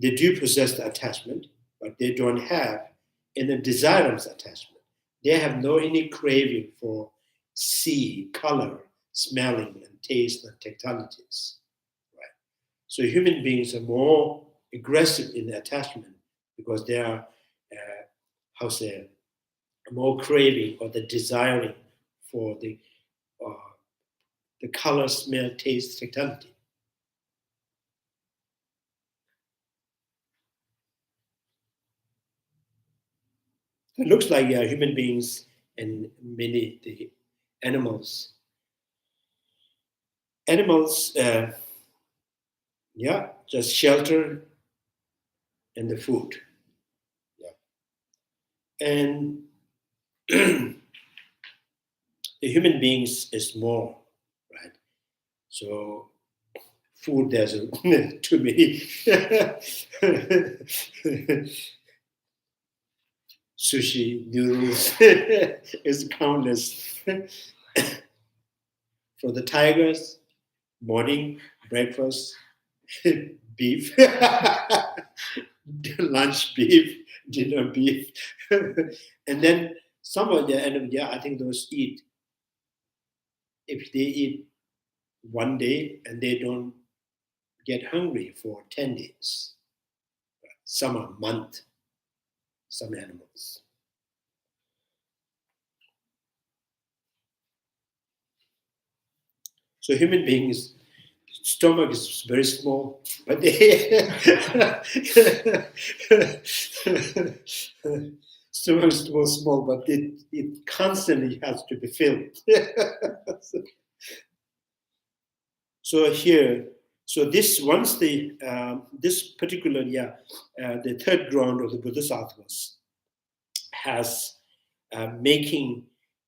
they do possess the attachment, but they don't have any desirous attachment. They have no any craving for see, color, smelling, and taste and tactilities. Right. So human beings are more aggressive in attachment because they are, more craving or the desiring for the color, smell, taste, tactility. It looks like human beings and many the animals. Animals, just shelter and the food. Yeah. And the human beings is more, right? So food, there's too many. Sushi, noodles, is countless. For the tigers, morning, breakfast, beef, lunch beef, dinner beef. And then some of the animals, I think those eat. If they eat one day and they don't get hungry for 10 days. Some a month, some animals. So human beings, stomach is very small, but stomach is more small, but it constantly has to be filled. So here, so this once the this particular the third ground of the Bodhisattvas has making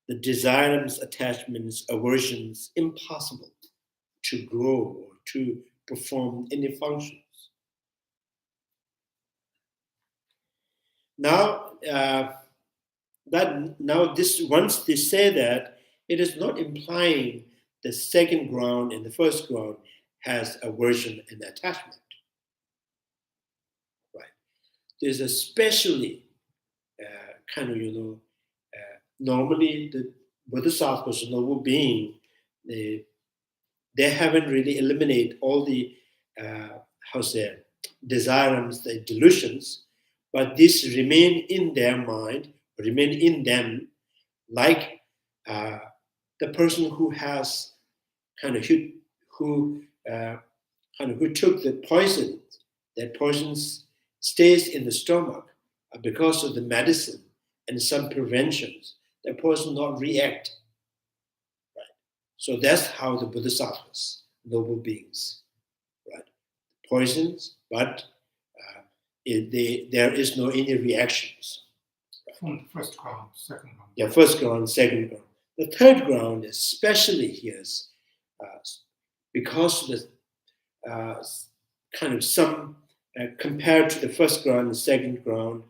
the desires, attachments, aversions impossible to grow or to perform any functions. Now this once they say that, it is not implying the second ground and the first ground has aversion and attachment. Right? There's especially normally the Bodhisattvas, noble being, they haven't really eliminated all the desires, the delusions, but these remain in their mind, remain in them, like the person who has who took the poison. That poison stays in the stomach because of the medicine and some preventions. The person not react. Right? So that's how the Bodhisattvas, noble beings, right? Poisons, but there is no any reactions. Right? From the first ground, second ground. Yeah, first ground, second ground. The third ground, especially here, because of the some compared to the first ground and second ground,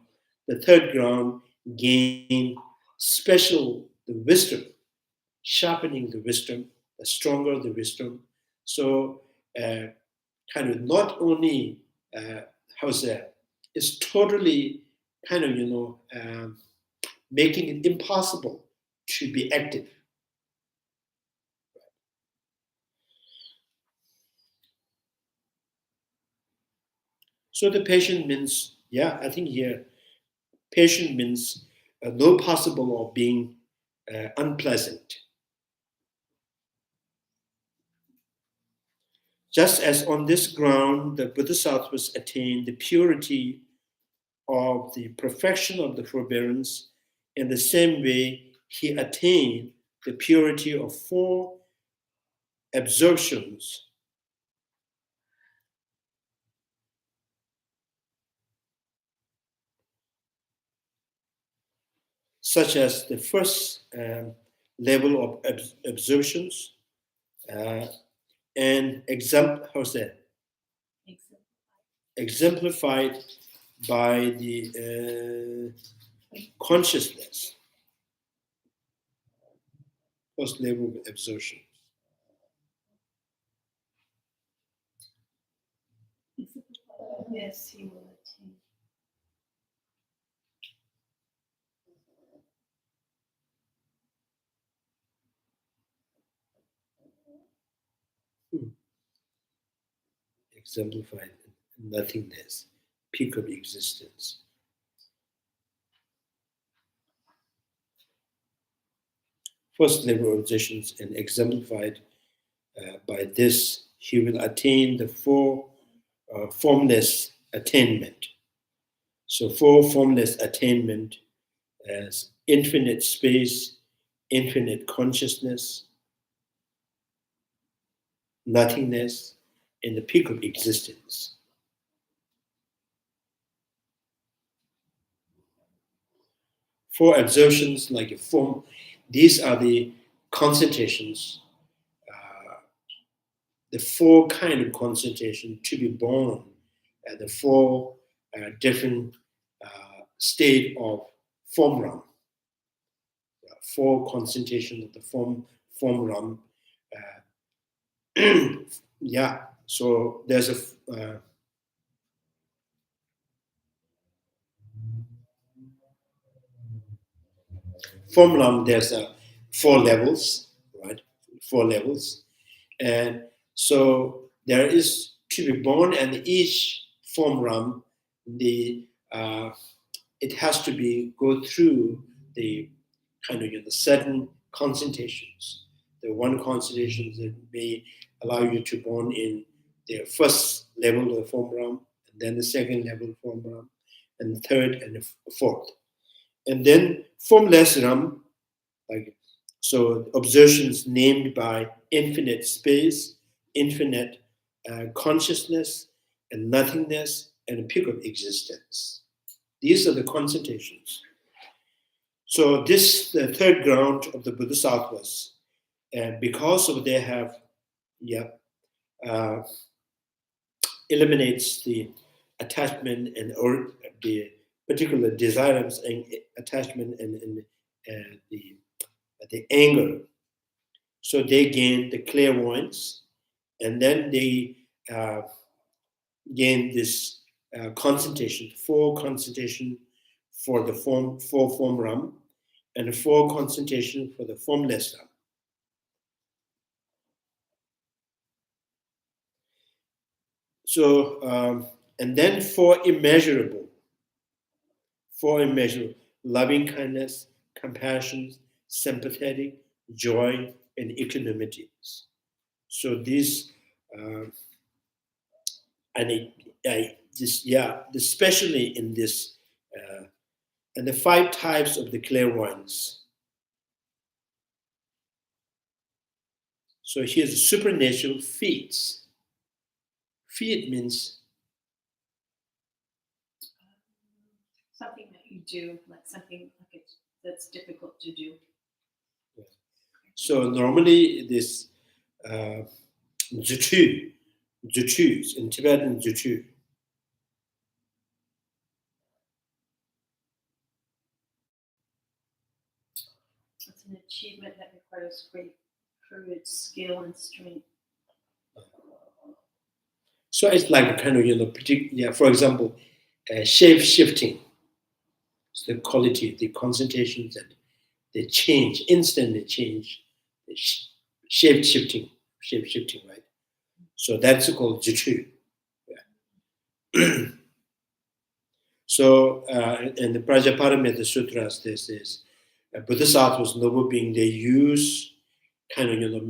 the third ground gain special the wisdom, sharpening the wisdom, the stronger the wisdom. So not only it's totally making it impossible to be active. So the patient means, I think here, patient means no possible of being unpleasant. Just as on this ground, the Bodhisattvas attain the purity of the perfection of the forbearance, in the same way he attained the purity of 4 absorptions. Such as the first level of absorptions and exemplified by the consciousness, first level of absorption. Yes, he will attain. Exemplified nothingness, peak of existence. First level of positions and exemplified by this, he will attain the 4 formless attainment. So 4 formless attainment as infinite space, infinite consciousness, nothingness, and the peak of existence. Four absorptions, like a form, these are the concentrations, the 4 kind of concentration to be born at the 4 different state of form realm. 4 concentration of the form realm. So there's a form realm, there's 4 levels, right? 4 levels. And so there is to be born, and each form realm, it has to go through the the certain concentrations. the one concentration that may allow you to born in the first level of the form realm, and then the second level form realm, and the third and the fourth. And then formless realm, like so observations named by infinite space, infinite consciousness, and nothingness, and a peak of existence. These are the concentrations. So this, the third ground of the Bodhisattvas, because of they have, eliminates the attachment and or the particular desires and attachment and the anger. So they gain the clairvoyance, and then they gain this concentration, full concentration for the form realm, and a full concentration for the formless realm. So, and then for immeasurable, loving kindness, compassion, sympathetic, joy, and equanimity. So these, especially in this, and the 5 types of the clairvoyance. So here's supernatural feats. Feat means something that you do, like something like that's difficult to do. So normally this zutus in Tibetan zutu. It's an achievement that requires great courage, skill, and strength. So it's like kind of, for example, shape shifting. It's the quality, the concentrations that they change, instantly change, shape shifting, right? So that's called jitu. Yeah. So in the Prajaparamita Sutras, this is Bodhisattvas, noble being, they use kind of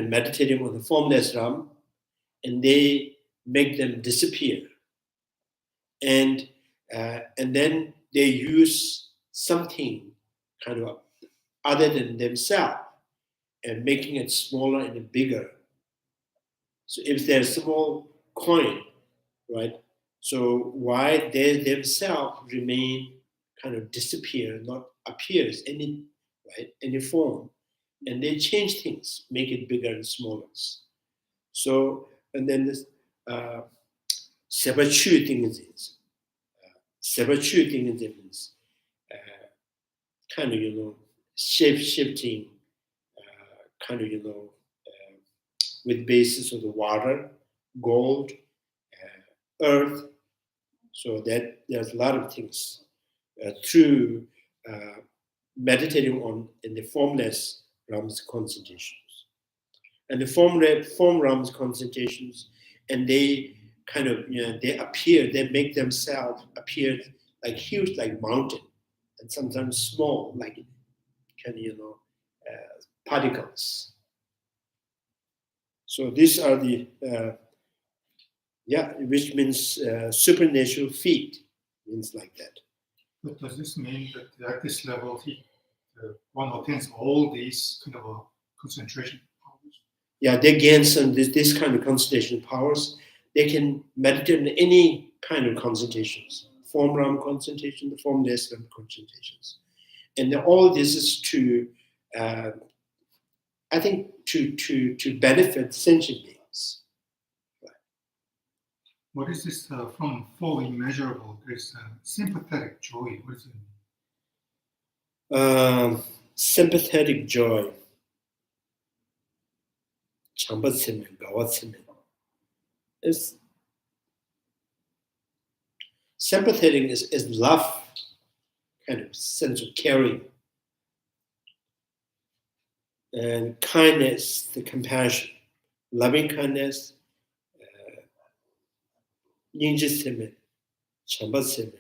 meditating on the formless realm, and they make them disappear, and then they use something kind of other than themselves and making it smaller and bigger. So if there's a small coin, right? So why they themselves remain kind of disappear, not appears any form, and they change things, make it bigger and smaller. So and then this sebachu things is means kind of shape shifting, kind of with basis of the water, gold, earth. So that there's a lot of things through meditating on in the formless realms concentrations, and the form realms concentrations, and they kind of they appear, they make themselves appear like huge, like mountain, and sometimes small, like kind of particles. So these are the which means supernatural feat, means like that. But does this mean that at this level, one obtains all these kind of concentration powers? Yeah, they gain some this kind of concentration powers. They can meditate on any kind of concentrations, form realm concentration, the formless realm concentrations, and all this is to, I think, to benefit sentient beings. What is this from fully immeasurable? There's sympathetic joy. What does it mean? Sympathetic joy. Is sympathetic is love, kind of sense of caring, and kindness, the compassion, loving kindness, yinjitsime, chambatsime,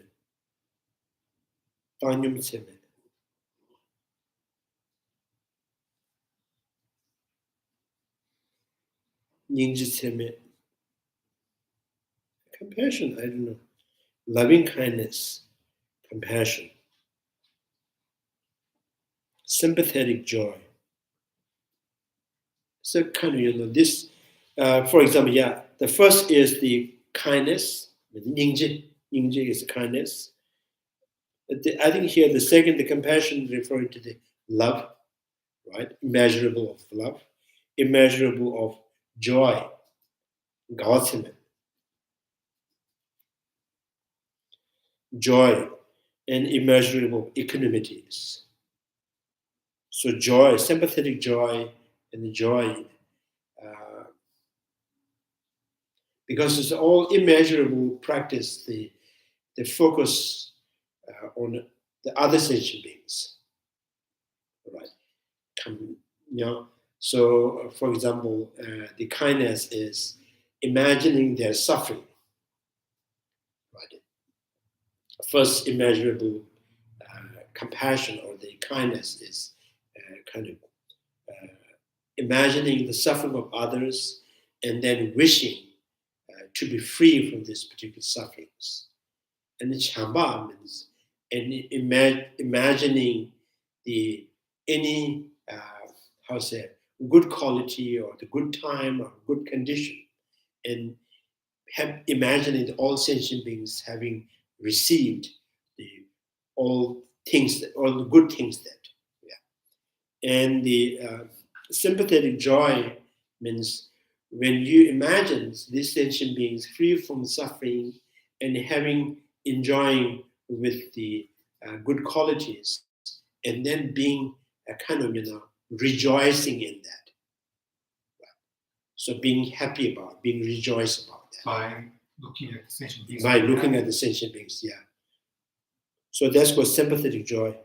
tanyumtsime. compassion, I don't know, loving kindness, compassion, sympathetic joy. So kind of, this, for example, the first is the kindness, Ningji is kindness. I think here the second, the compassion, referring to the love, right? Immeasurable of love, immeasurable of joy, Gautama. Joy and immeasurable equanimities. So joy, sympathetic joy, and the joy, because it's all immeasurable practice, the focus on the other sentient beings, right? So for example, the kindness is imagining their suffering, right? First, immeasurable compassion or the kindness is kind of imagining the suffering of others and then wishing to be free from these particular sufferings. And the chamba means imagining any good quality or the good time or good condition, and imagining all sentient beings having received all the good things that, and the sympathetic joy means when you imagine these sentient beings free from suffering and enjoying with the good qualities, and then being a kind of rejoicing in that. So being happy about, being rejoiced about that. By looking at the sentient beings. By looking at the sentient beings, So that's what sympathetic joy.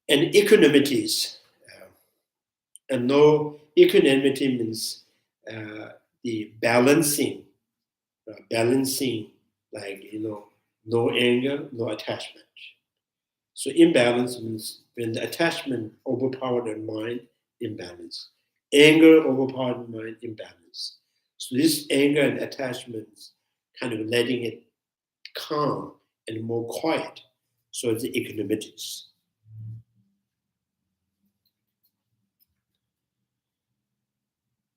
And equanimities. And no, equanimity means the balancing, like, no anger, no attachment. So imbalance means when the attachment overpowered the mind, imbalance. Anger overpowered the mind, imbalance. So this anger and attachments, kind of letting it calm and more quiet. So it's the equanimities.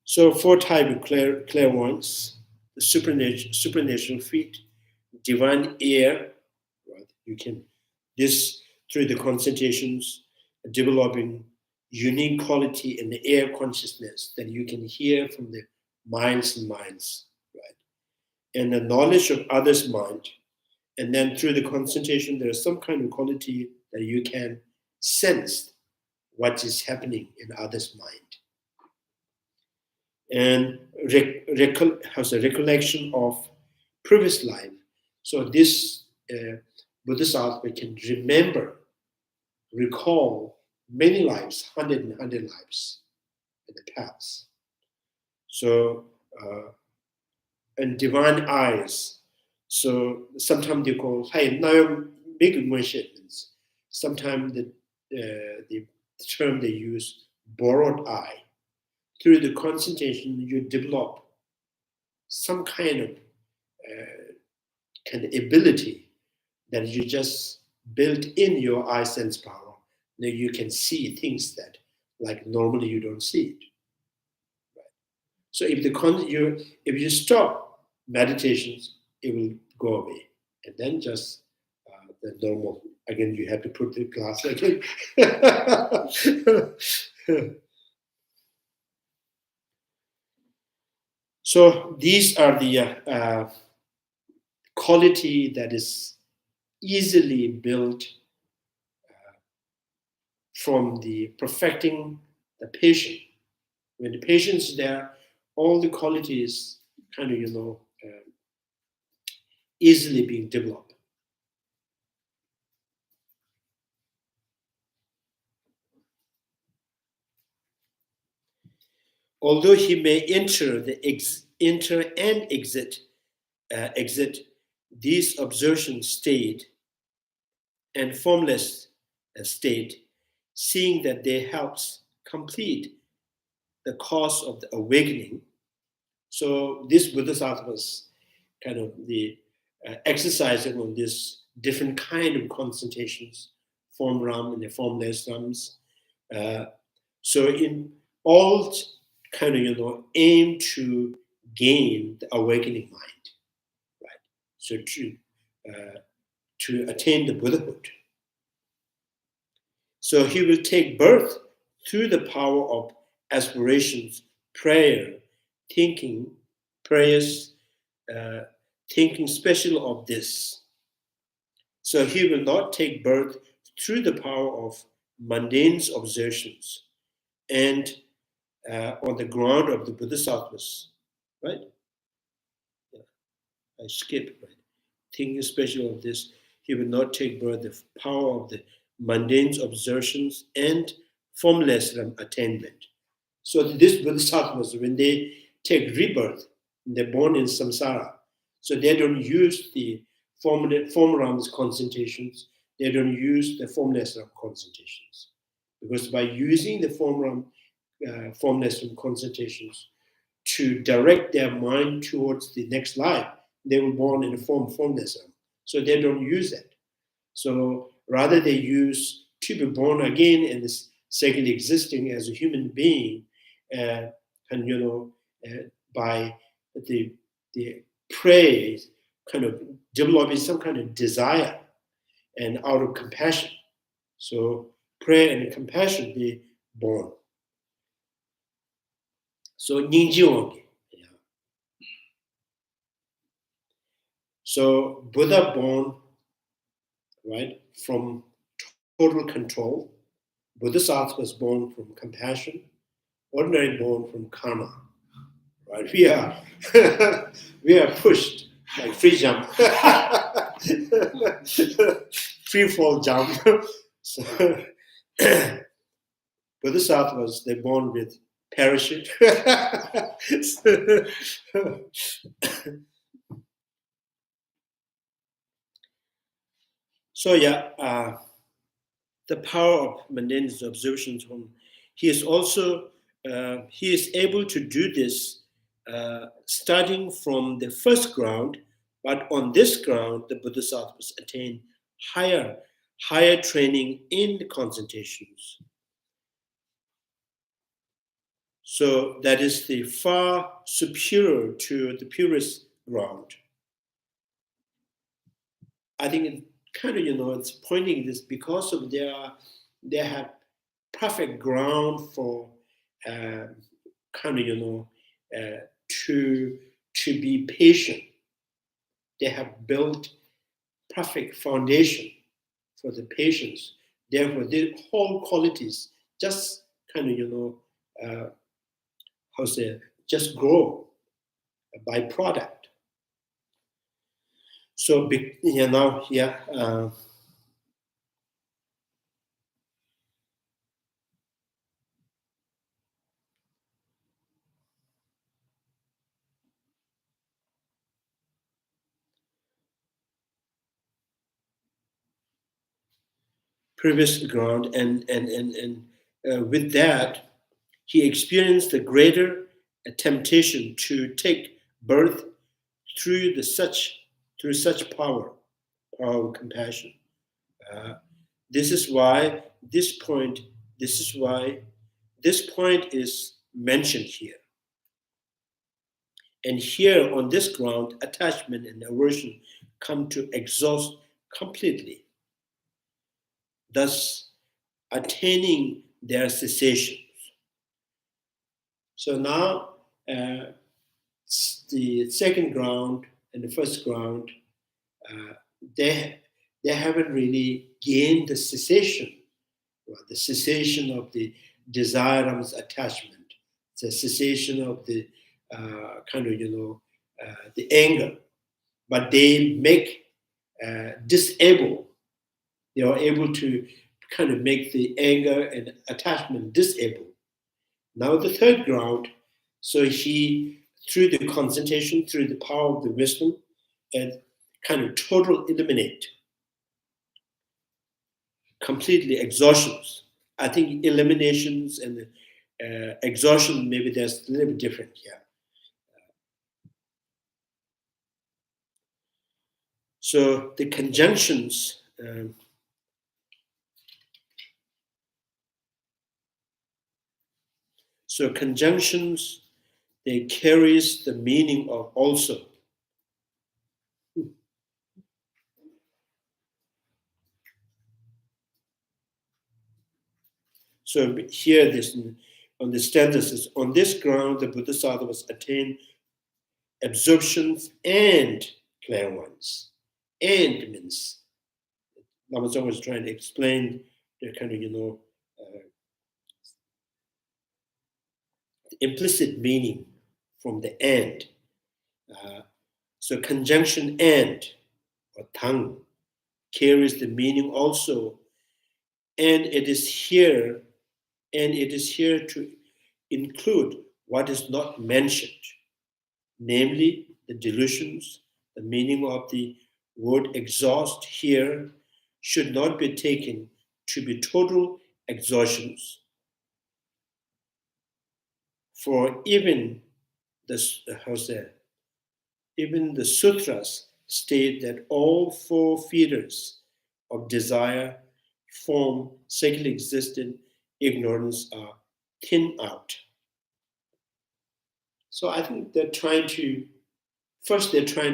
So 4 types of clairvoyance: the supernatural feat, divine ear, right? You can, this through the concentrations, developing unique quality in the air consciousness that you can hear from the minds and minds, right? And the knowledge of others' mind. And then through the concentration, there is some kind of quality that you can sense what is happening in others' mind. And recollection of previous life. So this Bodhisattva can recall many lives, 100 lives in the past. So, and divine eyes. So sometimes they call, hey, now big means. Sometimes the term they use, borrowed eye. Through the concentration, you develop some kind of ability that you just built in your eye sense power. Now you can see things that, like, normally you don't see it. Right? So if you stop meditations, it will go away, and then just the normal. Again, you have to put the glass again. So these are the quality that is easily built from the perfecting the patient. When the patient's there, all the qualities kind of, easily being developed. Although he may enter and exit these observation state and formless state, seeing that they helps complete the cause of the awakening. So this Bodhisattva's kind of the exercising on this different kind of concentrations, form Ram and the formless Rams. So in all kind of, aim to gain the awakening mind, right? So to attain the Buddhahood. So he will take birth through the power of aspirations, prayer, thinking, prayers, thinking special of this. So he will not take birth through the power of mundane observations and on the ground of the Bodhisattvas, right? Yeah. I skipped, right? Thinking special of this, he will not take birth the power of the mundane observations and formless attainment. So these Bodhisattvas, when they take rebirth, they're born in samsara. So they don't use the form Ram's concentrations. They don't use the formless Ram concentrations. Because by using the formless Ram concentrations to direct their mind towards the next life, they were born in a formless Ram. So they don't use that. So rather they use to be born again and this second existing as a human being, and by the praise, kind of developing some kind of desire and out of compassion. So prayer and compassion be born. So Ningji Wange. So Buddha born, right, from total control. Bodhisattva was born from compassion. Ordinary born from karma. Right? We are pushed like free jump. Free fall jump. So Bodhisattvas, they're born with parachute. So yeah, the power of mundane observations. He is able to do this starting from the first ground, but on this ground, the Bodhisattvas attain higher training in the concentrations. So that is the far superior to the purest ground. I think it kind of, it's pointing this because of they have perfect ground for to be patient. They have built perfect foundation for the patience. Therefore, the whole qualities just just grow a byproduct. So now here. Previous ground, and with that, he experienced a greater temptation to take birth through such power of compassion. This is why this point is mentioned here. And here on this ground, attachment and aversion come to exhaust completely, thus attaining their cessation. So now the second ground and the first ground, they haven't really gained the cessation of the desire and attachment, the cessation of the the anger, but they make disable. They are able to kind of make the anger and attachment disable. Now the third ground, so he, through the concentration, through the power of the wisdom, and kind of total eliminate, completely exhaustions. I think eliminations and exhaustion, maybe there's a little bit different here. So the conjunctions, conjunctions, they carries the meaning of also. So here, this understand this is on this ground the Bodhisattvas attain absorptions and clairvoyance. And means Lama Tsongkapha was trying to explain the kind of implicit meaning from the and. So conjunction and or tongue carries the meaning also, and it is here to include what is not mentioned, namely the delusions. The meaning of the word exhaust here should not be taken to be total exhaustions. For even the sutras state that all four feeders of desire, form, second existent ignorance are thinned out. So I think they're trying to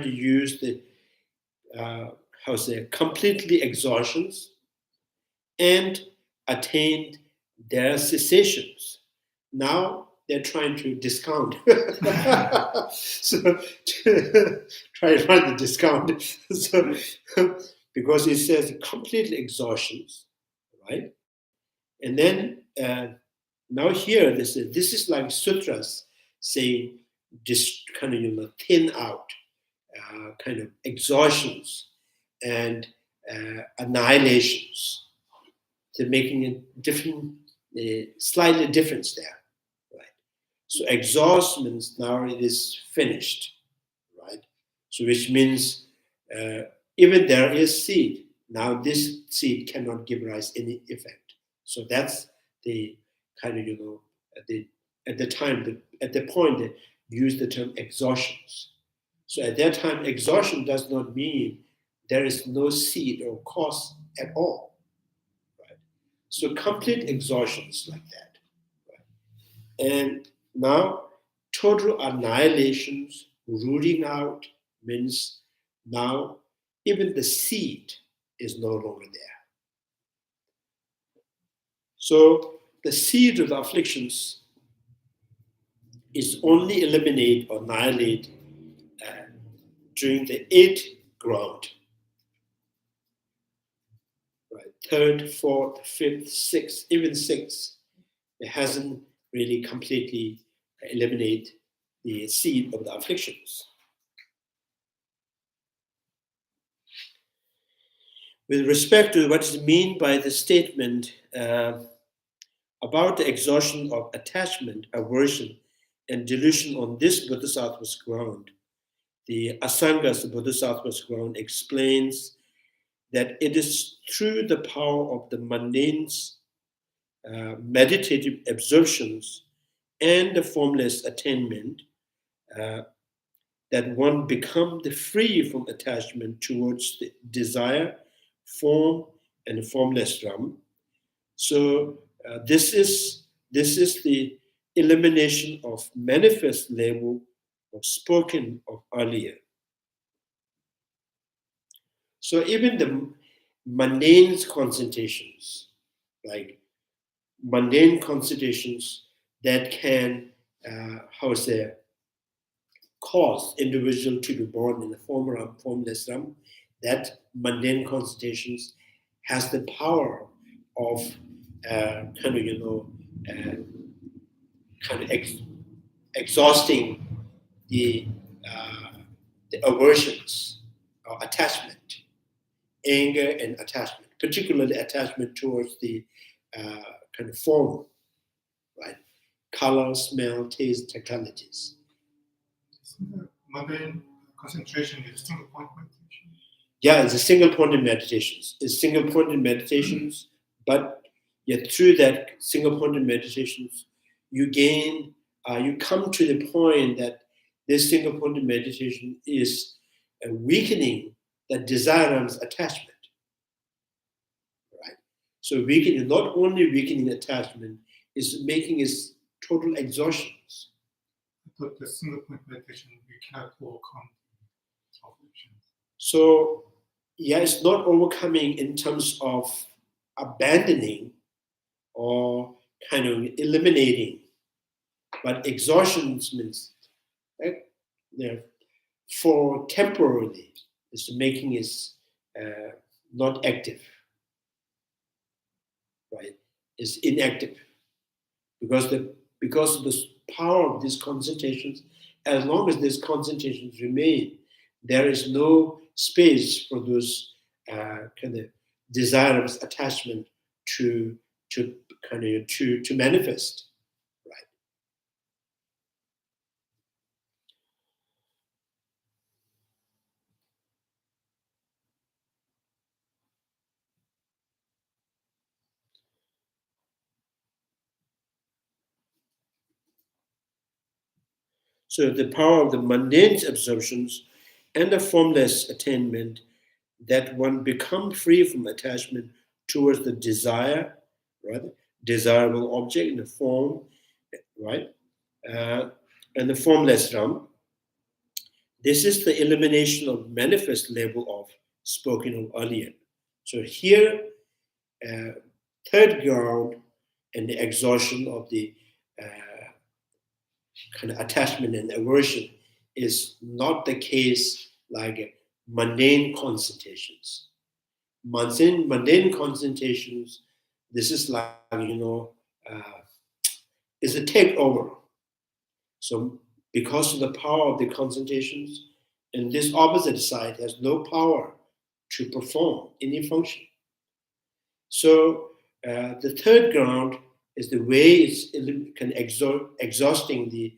use the completely exhaustions and attained their cessations. Now they're trying to discount. So try to find the discount. So because it says completely exhaustions, right? And then now here this is like sutras saying this kind of thin out kind of exhaustions and annihilations. They're making a different, slightly difference there, right? So exhaust means now it is finished, right? So which means even there is seed, now this seed cannot give rise any effect. So that's the kind of at the point they use the term exhaustions. So at that time, exhaustion does not mean there is no seed or cause at all. Right? So complete exhaustions like that. Right? And now total annihilations, rooting out, means now even the seed is no longer there. So the seed of the afflictions is only eliminated or annihilated during the 8th ground, right? 3rd, 4th, 5th, 6th, even 6th, it hasn't really completely eliminated the seed of the afflictions. With respect to what is meant by the statement about the exhaustion of attachment, aversion, and delusion on this Bodhisattva's ground, the Asanga's Bodhisattva's ground explains that it is through the power of the mundane's meditative absorptions and the formless attainment that one becomes free from attachment towards the desire, form, and formless realm. So this is the elimination of manifest level of spoken of earlier. So even the mundane concentrations, like mundane concentrations that can, cause individual to be born in the formless realm, that mundane concentrations has the power of exhausting the aversions or attachment, anger and attachment, particularly attachment towards the kind of form, right? Color, smell, taste, tactilities. Mundane concentration is single point meditation. Yeah, it's a single pointed meditations. It's single pointed meditations, but yet through that single pointed meditations, you gain, you come to the point that this single point of meditation is weakening the desirous attachment. Right? So weakening, not only weakening attachment, is making it total exhaustion. I thought the single point meditation, we cannot overcome self-illusions. So, yeah, it's not overcoming in terms of abandoning or kind of eliminating, but exhaustion means, right? For temporarily, it's making it not active, right? It's inactive because of the power of these concentrations. As long as these concentrations remain, there is no space for those kind of desirous attachment to manifest, right? So the power of the mundane absorptions and the formless attainment, that one become free from attachment towards the desire, right? Desirable object in the form, right? And the formless realm. This is the elimination of manifest level of spoken of earlier. So here, third ground and the exhaustion of the kind of attachment and aversion is not the case like mundane concentrations. Mundane concentrations, this is like, is a takeover. So because of the power of the concentrations, and this opposite side has no power to perform any function. So the third ground is the way it's exhausting the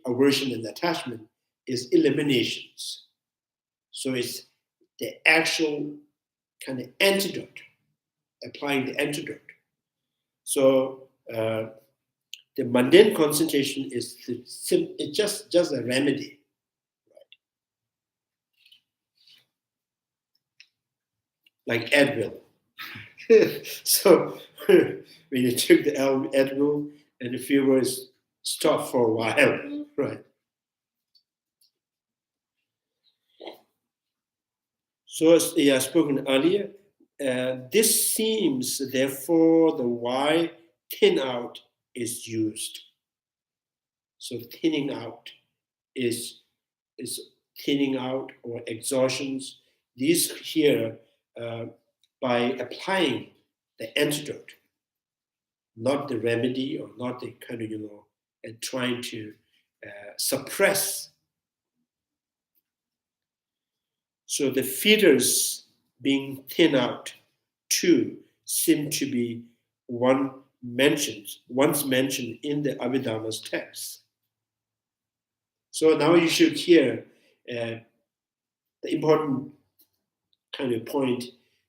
aversion and attachment is eliminations. So it's the actual kind of antidote, applying the antidote. So the mundane concentration is it's just a remedy. Like Advil. So when you took the Advil and the fever is stopped for a while, right? So as I spoken earlier, this seems therefore the why thin out is used. So thinning out is thinning out or exhaustions. These here by applying the antidote, not the remedy or not the kind of and trying to suppress. So the feeders being thinned out too seem to be once mentioned in the Abhidharma's text. So now you should hear the important kind of point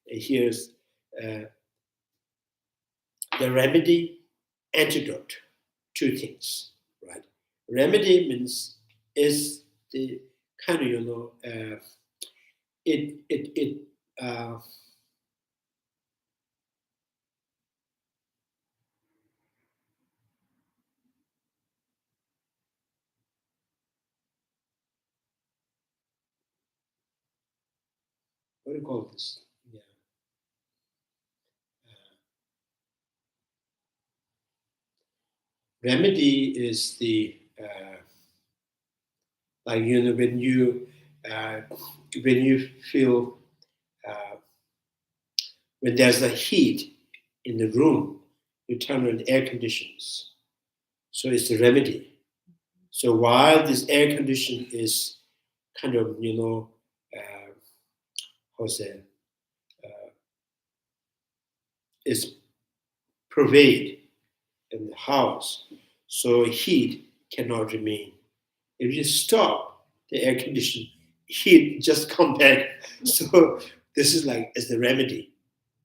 here is the remedy, antidote, two things, right? Remedy means is the kind of what do you call this? Yeah. Remedy is the like when you feel when there's a heat in the room, you turn on the air conditions. So it's the remedy. So while this air condition is kind of is pervade in the house, so heat cannot remain. If you stop the air condition, heat just come back. So this is like as the remedy.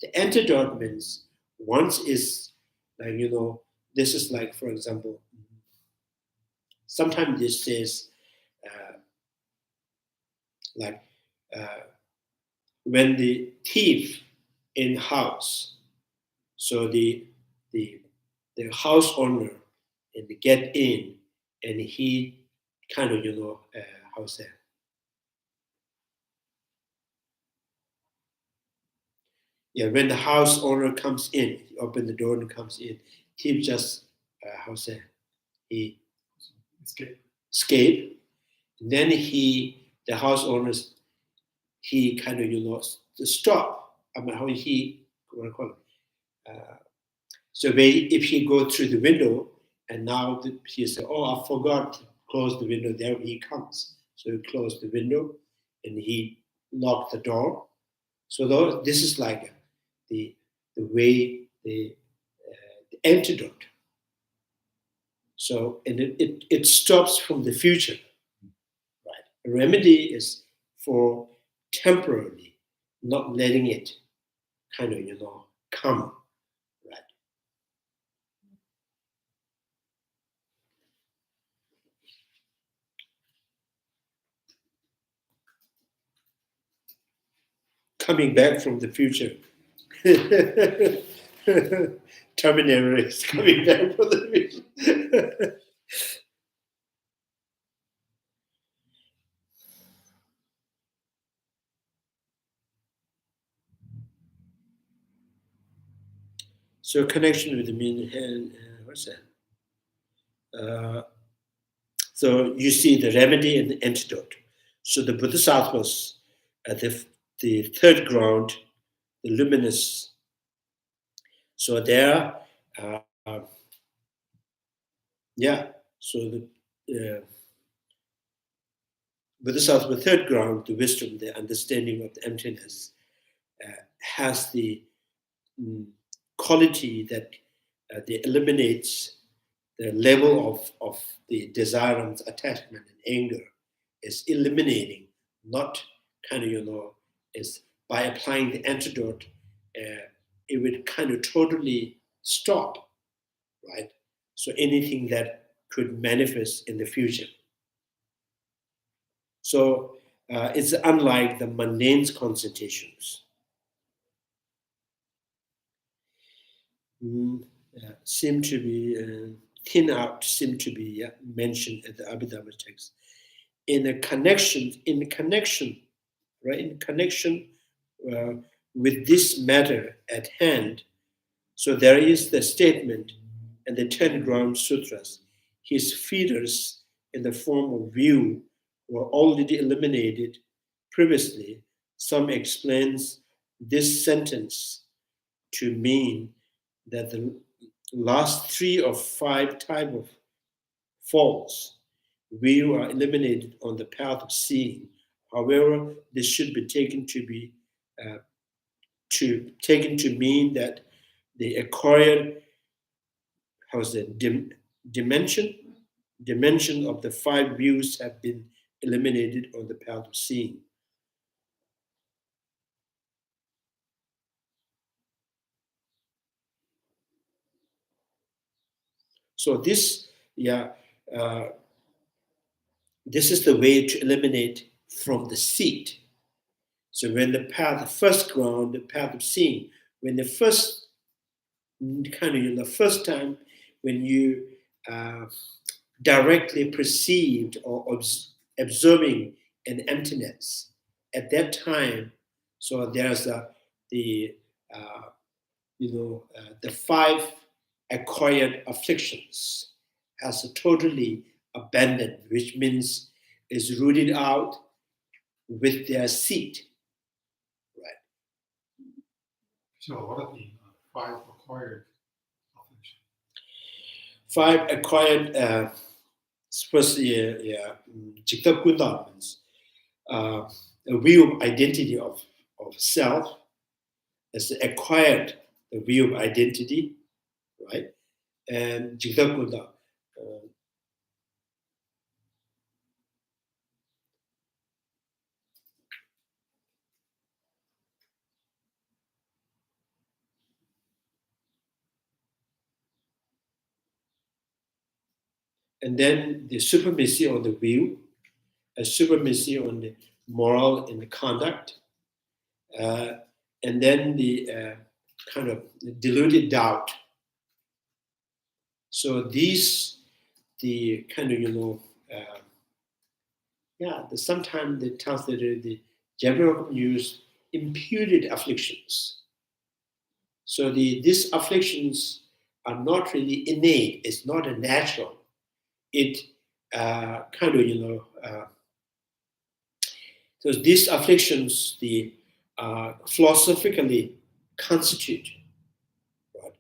The antidote means once is like the this is like, for example, sometimes this says like when the thief in house, so the house owner and get in, and he kind of how to say. Yeah, when the house owner comes in, he open the door and comes in, he just how to say, he escape. And then the house owners, he kind of stop. I mean, how he what do I call it? So if he go through the window, and now he said, "Oh, I forgot to close the window." There he comes. So he closed the window, and he locked the door. So this is like the way the antidote. So and it stops from the future, right? A remedy is for temporarily, not letting it kind of come, right? Coming back from the future. Terminator is coming back from the future. So connection with the meaning, and what's that? So you see the remedy and the antidote. So the Bodhisattvas at the third ground, the luminous. So there, so the Bodhisattva third ground, the wisdom, the understanding of the emptiness, has the quality that they eliminates the level of the desire and attachment and anger is eliminating, not kind of is by applying the antidote, it would kind of totally stop, right? So anything that could manifest in the future. So it's unlike the mundane concentrations. Seem to be thin out, seem to be mentioned at the Abhidhamma text. In connection, right? In connection with this matter at hand. So there is the statement in the 10 ground sutras. His feeders in the form of view were already eliminated previously. Some explains this sentence to mean that the last 3 or 5 type of faults we are eliminated on the path of seeing. However, this should be taken to mean that the acquired dimension of the 5 views have been eliminated on the path of seeing. So this is the way to eliminate from the seat. So when the first ground, the path of seeing, when the first the first time when you directly perceived or observing an emptiness, at that time, so there's the 5 acquired afflictions has totally abandoned, which means is rooted out with their seed. Right. So what are the 5 acquired afflictions? 5 acquired, first, Chandrakirti means a view of identity of self as acquired the view of identity, right? And Chandrakirti, and then the supremacy on the will, a supremacy on the moral and the conduct, and then the kind of deluded doubt. So these, the kind of, sometimes they translated the Japanese use imputed afflictions. So these afflictions are not really innate, it's not a natural. It so these afflictions, the philosophically constitute, right?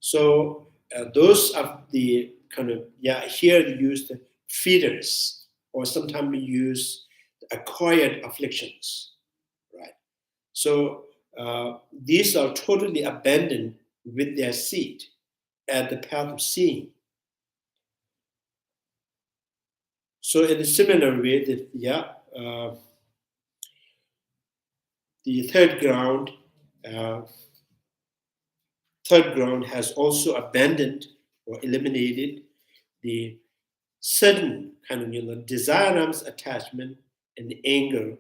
So those are the kind of, here they use the feeders, or sometimes we use the acquired afflictions, right? So these are totally abandoned with their seed at the path of seeing. So in a similar way, the third ground has also abandoned or eliminated the sudden kind of desirous attachment and the anger,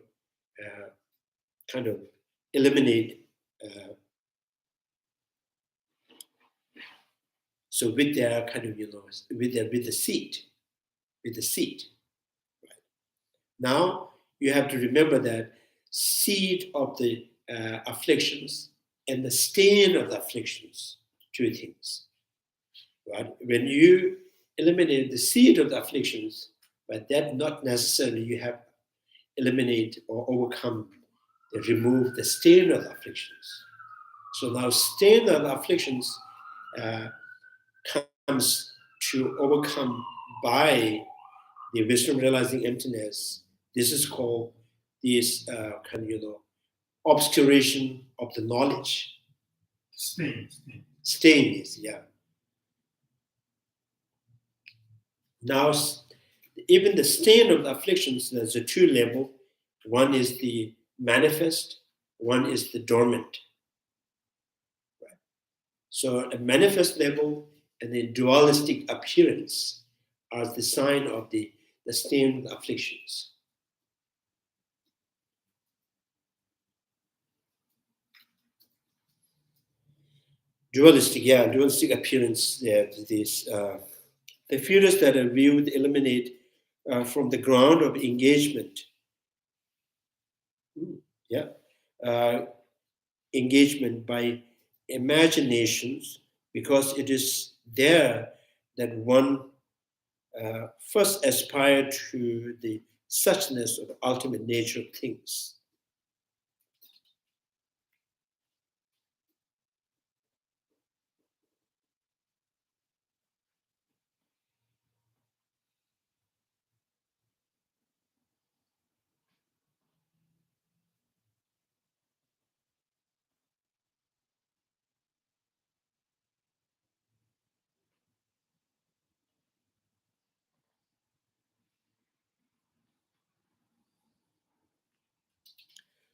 kind of eliminate. So with their kind of with the seed, right? Now you have to remember that seed of the afflictions and the stain of the afflictions, two things, right? When you eliminate the seed of the afflictions, but that not necessarily you have eliminate or overcome, remove the stain of the afflictions. So now stain of the afflictions comes to overcome by the wisdom realizing emptiness. This is called this kind of obscuration of the knowledge. Stain. Stain is, Now, even the stain of the afflictions, there's a two level. One is the manifest, one is the dormant. Right? So a manifest level and the dualistic appearance are the sign of the stain of the afflictions. Dualistic appearance. The fears that are viewed eliminate from the ground of engagement. Engagement by imaginations, because it is there that one first aspire to the suchness of the ultimate nature of things.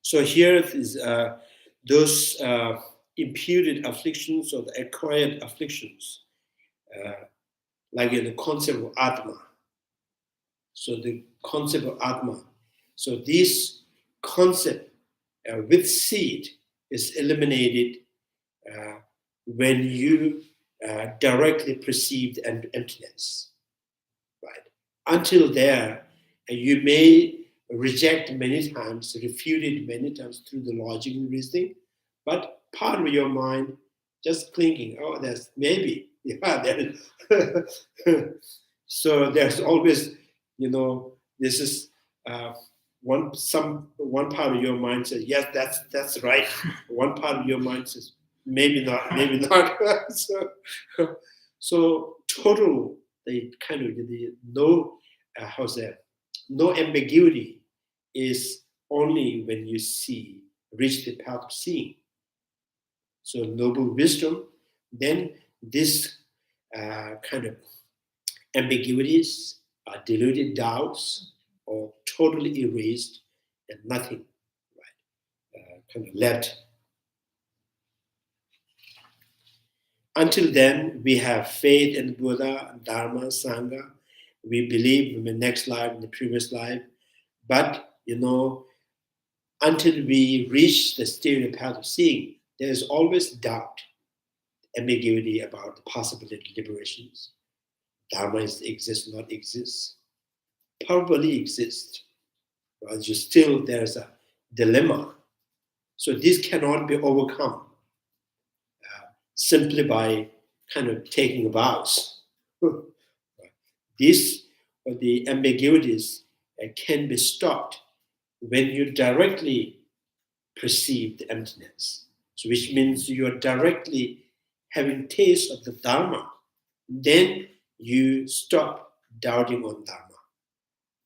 So here is those imputed afflictions or the acquired afflictions, like in the concept of Atma. So the concept of Atma. So this concept with seed is eliminated when you directly perceive the emptiness, right? Until there, you may reject many times, refuted many times through the logic and reasoning, but part of your mind just thinking, oh, that's maybe, so there's always, this is one part of your mind says, yes, that's right. One part of your mind says, maybe not. so total, the kind of the no, no ambiguity is only when you reach the path of seeing. So noble wisdom, then this kind of ambiguities, deluded doubts, are totally erased and nothing, right, kind of left. Until then, we have faith in Buddha, Dharma, Sangha, we believe in the next life, in the previous life, but until we reach the stereo path of seeing, there is always doubt, ambiguity about the possibility of liberations. Dharma exists, not exists, probably exists, but still there's a dilemma. So this cannot be overcome simply by kind of taking vows. The ambiguities can be stopped when you directly perceive the emptiness. So which means you are directly having taste of the Dharma. Then you stop doubting on Dharma.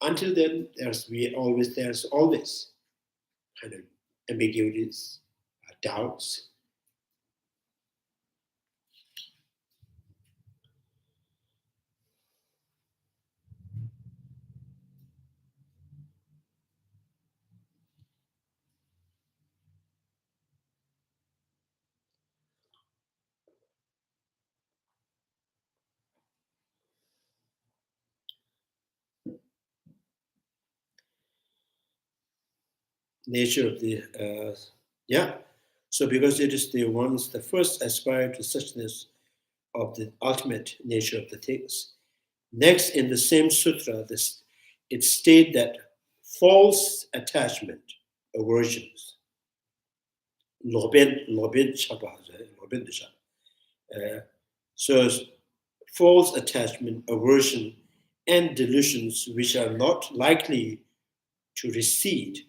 Until then, there's always kind of ambiguities, doubts. Nature of the So because it is the first aspire to suchness of the ultimate nature of the things. Next, in the same sutra, it states that false attachment, aversions, so false attachment, aversion, and delusions which are not likely to recede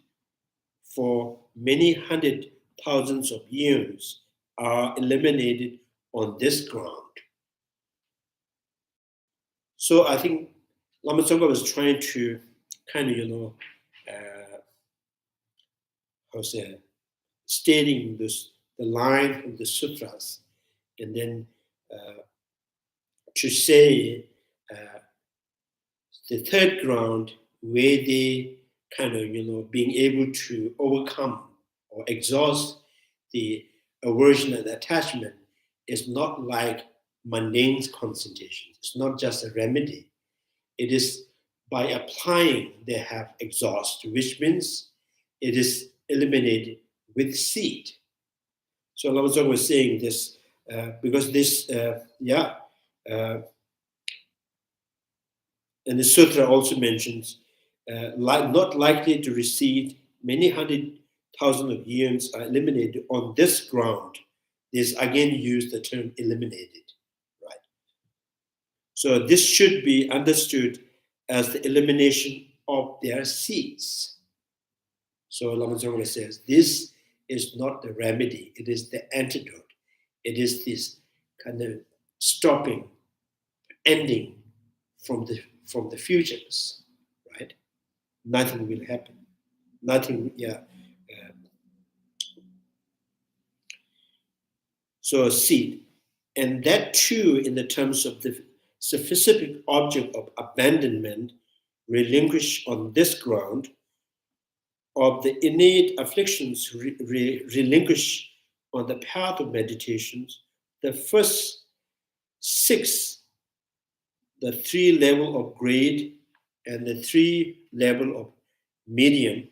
for many hundred thousands of years are eliminated on this ground. So I think Lama Tsongkapha was trying to kind of, stating the line from the sutras, and then to say the third ground where they kind of, being able to overcome or exhaust the aversion and attachment is not like mundane concentration. It's not just a remedy. It is by applying they have exhaust, which means it is eliminated with seed. So Lama Tsongkapha was saying this because this, and the sutra also mentions not likely to recede, many hundred thousand of years are eliminated on this ground. This again used the term eliminated, right? So this should be understood as the elimination of their seeds. So Lama Tsongkapha says, this is not the remedy, it is the antidote. It is this kind of stopping, ending from the futures, right? Nothing will happen. Nothing, So a seed. And that too, in the terms of the specific object of abandonment, relinquished on this ground, of the innate afflictions relinquished on the path of meditations, the first six, the 3 level of grade and the 3 level of medium,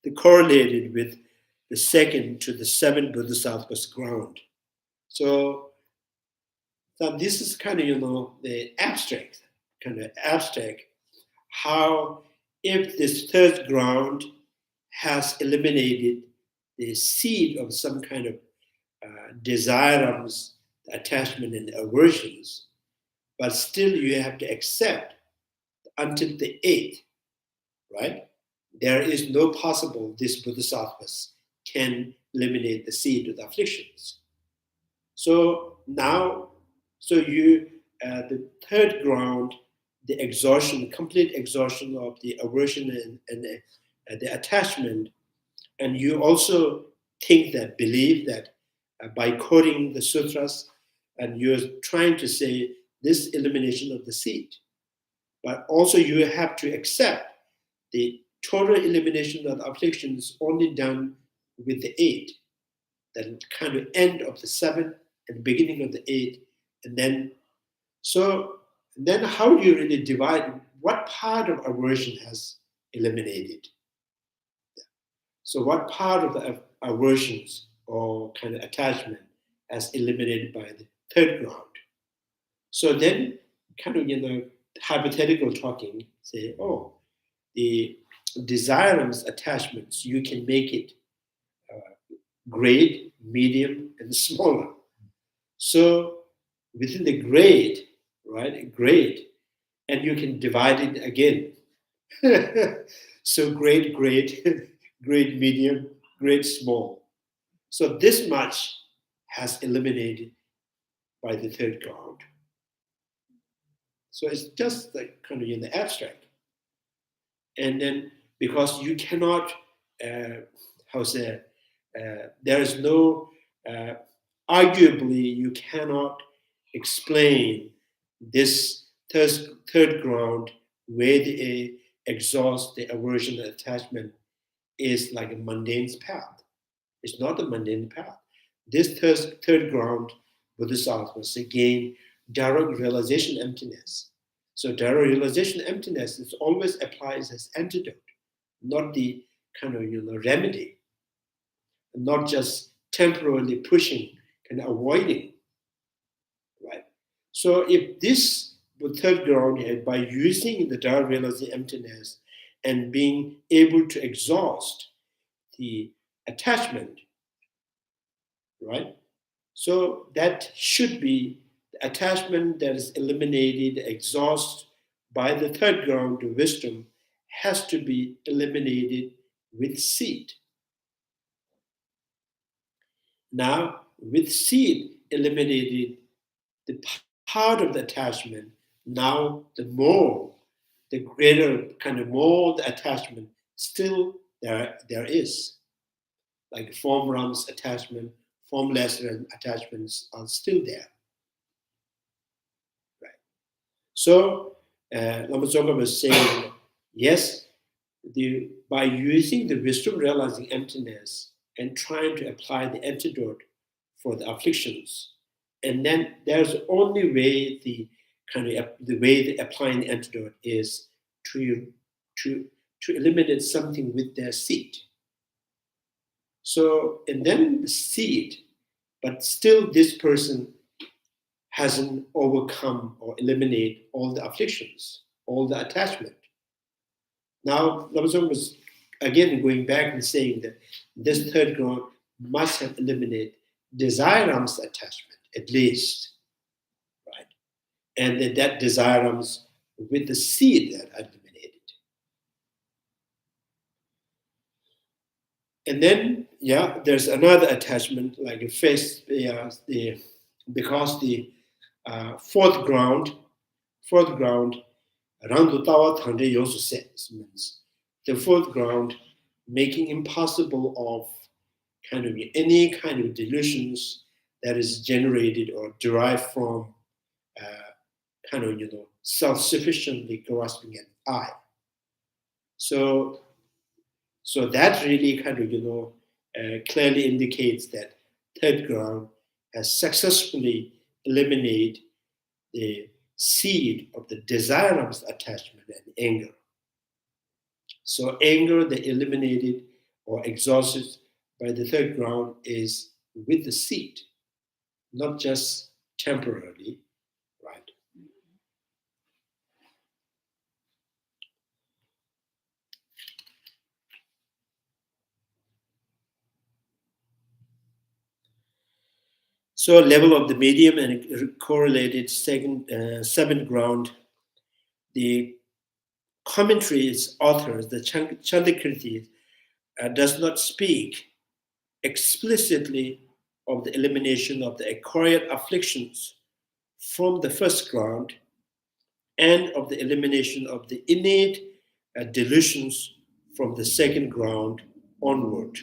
they correlated with the second to the 7 Bodhisattvas ground. So this is kind of, the abstract, how if this third ground has eliminated the seed of some kind of desires, attachment, and aversions, but still you have to accept until the 8th, right? There is no possible this Bodhisattvas can eliminate the seed of the afflictions. So now, the third ground, the exhaustion, complete exhaustion of the aversion and the attachment, and you also believe that by quoting the sutras, and you're trying to say this elimination of the seed, but also you have to accept the total elimination of the afflictions only done with the 8, the kind of end of the 7 and beginning of the 8, and then so And then how do you really divide what part of aversion has eliminated? So what part of the aversions or kind of attachment as eliminated by the third ground? So then kind of, hypothetical talking, say, oh, the desirous attachments, you can make it grade, medium, and smaller. So within the grade, right, grade, and you can divide it again. So grade, grade, grade, medium, grade, small. So this much has eliminated by the third ground. So it's just like kind of in the abstract. And then because you cannot, there is no, arguably you cannot explain this third ground where the exhaust, the aversion, the attachment is like a mundane path. It's not a mundane path. This third ground, Bodhisattva, was again direct realization emptiness. So direct realization emptiness is always applies as antidote, not the kind of remedy, not just temporarily pushing and avoiding, right? So if this third ground here, by using the direct realization emptiness and being able to exhaust the attachment, right? So that should be the attachment that is eliminated, exhaust by the third ground of wisdom has to be eliminated with seed. Now, with seed eliminated, the part of the attachment, now the more, the greater kind of more the attachment still there is. Like form realms attachment, formless attachments are still there. Right. So Lama Tsongkapha was saying, yes, by using the wisdom realizing emptiness and trying to apply the antidote for the afflictions, and then there's only way the applying the antidote is to eliminate something with their seed. So, and then the seed, but still this person hasn't overcome or eliminate all the afflictions, all the attachment. Now, Lama Tsongkapha was again going back and saying that this third ground must have eliminated desirums attachment, at least, right? And that desirums with the seed that eliminated. And then, there's another attachment, like a face, because the fourth ground, around the Tawa Thande Yosu says, means the fourth ground making impossible of kind of any kind of delusions that is generated or derived from kind of self-sufficiently grasping an I. So that really kind of clearly indicates that third ground has successfully eliminated the seed of the desirous attachment and anger. So anger that eliminated or exhausted by the third ground is with the seed, not just temporarily, right? So level of the medium and correlated seventh ground, the commentaries authors, the Chandrakirti, does not speak explicitly of the elimination of the acquired afflictions from the first ground and of the elimination of the innate delusions from the second ground onward.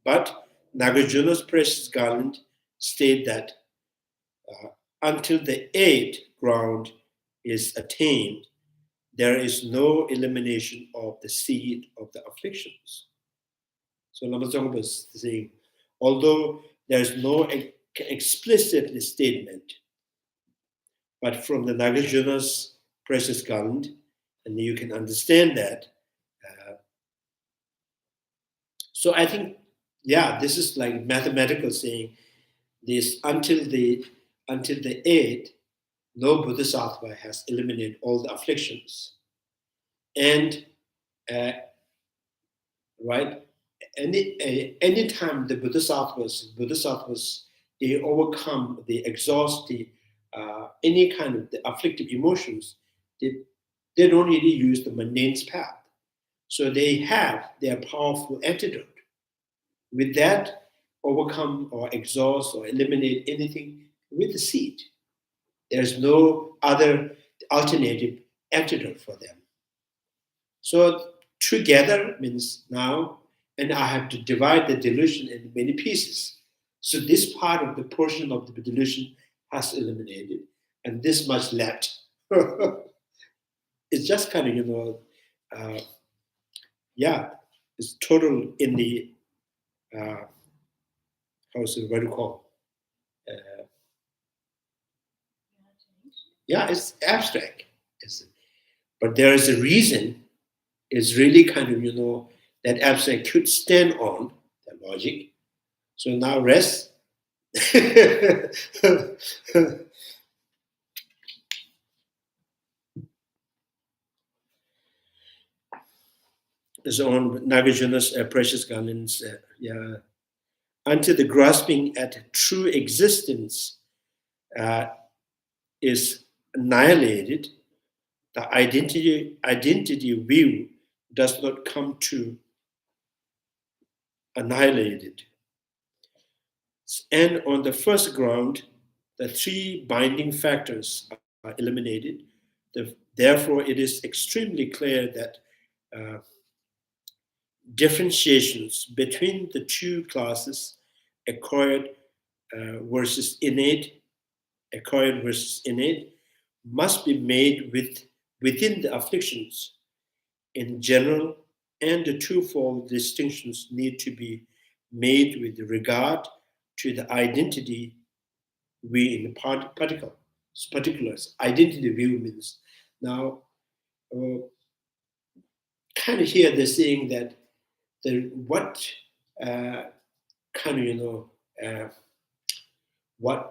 But Nagarjuna's precious garland state that until the eighth ground is attained, there is no elimination of the seed of the afflictions. So Lama Tsongkapha is saying, although there is no explicit statement, but from the Nagarjuna's precious garland, and you can understand that. So I think, this is like mathematical saying this until the 8th, no Bodhisattva has eliminated all the afflictions. And right, any time the Bodhisattvas, they overcome, they exhaust any kind of the afflictive emotions, they don't really use the mundane path. So they have their powerful antidote. With that, overcome or exhaust or eliminate anything with the seed. There's no other alternative antidote for them. So together means now, and I have to divide the delusion into many pieces. So this part of the portion of the delusion has eliminated, and this much left. It's just kind of, it's total in the, what do you call? It's abstract. But there is a reason. It's really kind of, that abstract could stand on the logic. So now rest. Is on Nagarjuna's precious garlands. Until the grasping at true existence is annihilated, the identity view does not come to annihilate it. And on the first ground, the three binding factors are eliminated. Therefore, it is extremely clear that differentiations between the two classes, acquired versus innate, must be made within the afflictions in general, and the twofold distinctions need to be made with regard to the identity we in the particulars. Identity view means now kind of here they're saying that what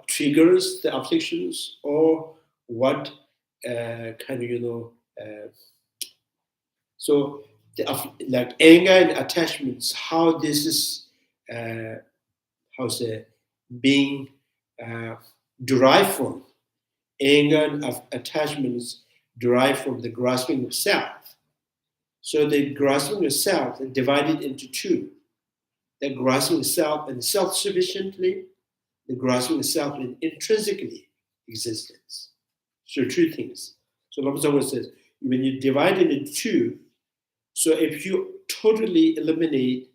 triggers the afflictions, or what so like anger and attachments, how this is being derived from. Anger and attachments derived from the grasping of self. So the grasping of self is divided into two. The grasping of self and self-sufficiently, the grasping of self in intrinsically existence. So two things. So Lama Tsongkapha says, when you divide it into two, so if you totally eliminate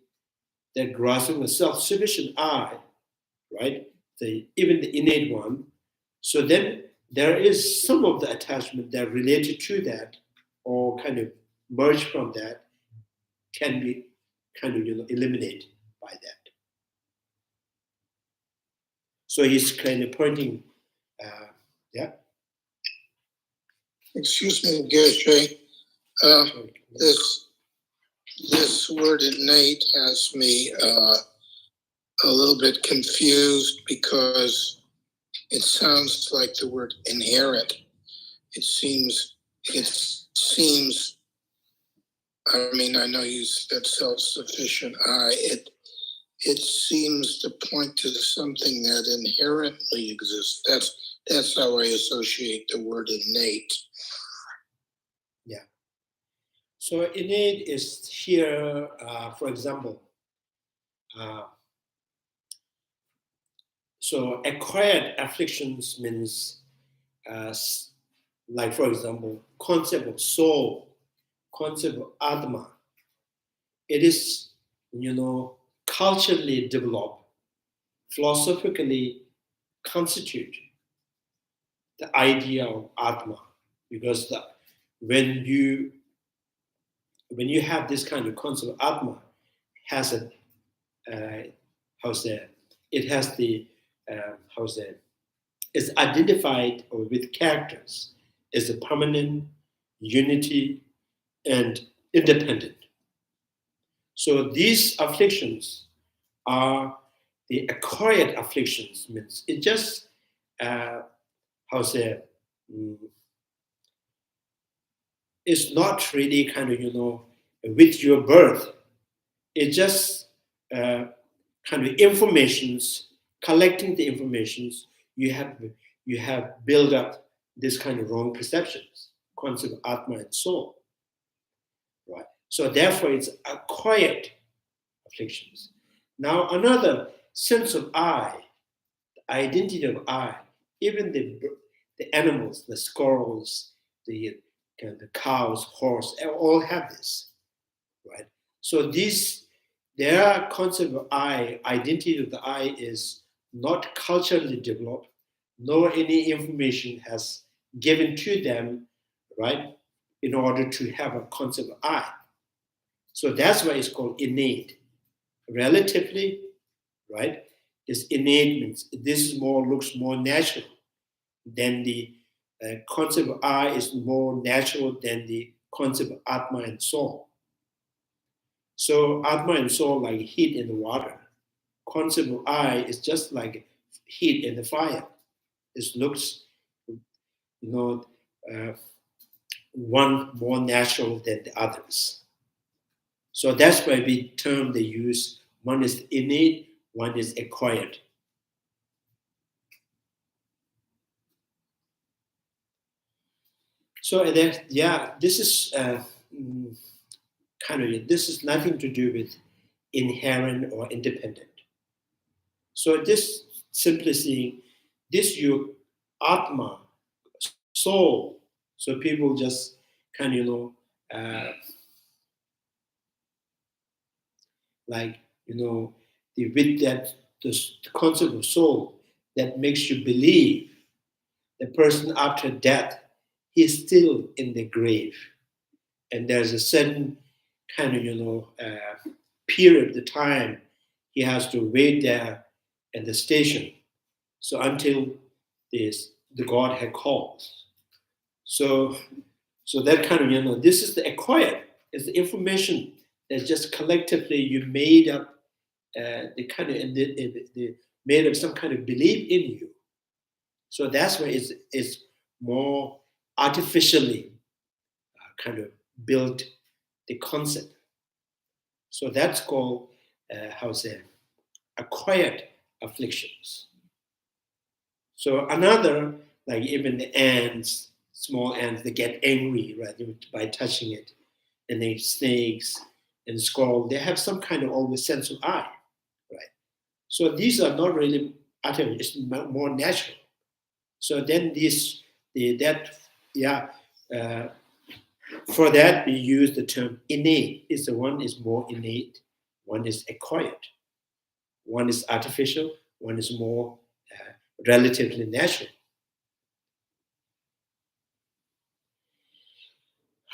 the grasping of self-sufficient I, right, even the innate one, so then there is some of the attachment that related to that, or kind of merged from that, can be kind of eliminated by that. So he's kind of pointing, Excuse me, Geshe. This word innate has me a little bit confused, because it sounds like the word inherent. It seems, I mean, I know you said self-sufficient it seems to point to something that inherently exists. That's how I associate the word innate. Yeah. So innate is here, for example, so acquired afflictions means, like for example, concept of soul, concept of Atma. It is, culturally developed, philosophically constitute the idea of Atma, because when you have this kind of concept of Atma, has it has the is identified with characters as a permanent, unity, and independent. So these afflictions are the acquired afflictions. Means it just how say it's not really kind of with your birth. It's just kind of informations, collecting the informations you have built up this kind of wrong perceptions, concept of Atma and soul, right? So therefore, it's acquired afflictions. Now another sense of I, the identity of I, even the animals, the squirrels, the cows, horse, all have this, right? So their concept of I, identity of the I, is not culturally developed, nor any information has given to them, right, in order to have a concept of I. So that's why it's called innate. Relatively, right, is innate means this looks more natural than the concept of I is more natural than the concept of Atma and soul. So Atma and soul like heat in the water. Concept of I is just like heat in the fire. It looks, one more natural than the others. So that's why we term they use, one is innate, one is acquired. So this is this is nothing to do with inherent or independent. So this simply saying, this your Atma, soul. So people just kind of, with that, the concept of soul that makes you believe the person after death, he's still in the grave. And there's a certain kind of, period of time he has to wait there at the station. So until the God had called. So that kind of, this is the acquired. It's the information that just collectively you made up the kind of the made up some kind of belief in you. So that's why it's more artificially kind of built the concept. So that's called acquired afflictions. So another, like even the ants, small ants, they get angry, right, by touching it, and the snakes and squirrel, they have some kind of always sense of I, right? So these are not really artificial; it's more natural. So then for that we use the term innate. Is the one is more innate, one is acquired, one is artificial, one is more relatively natural.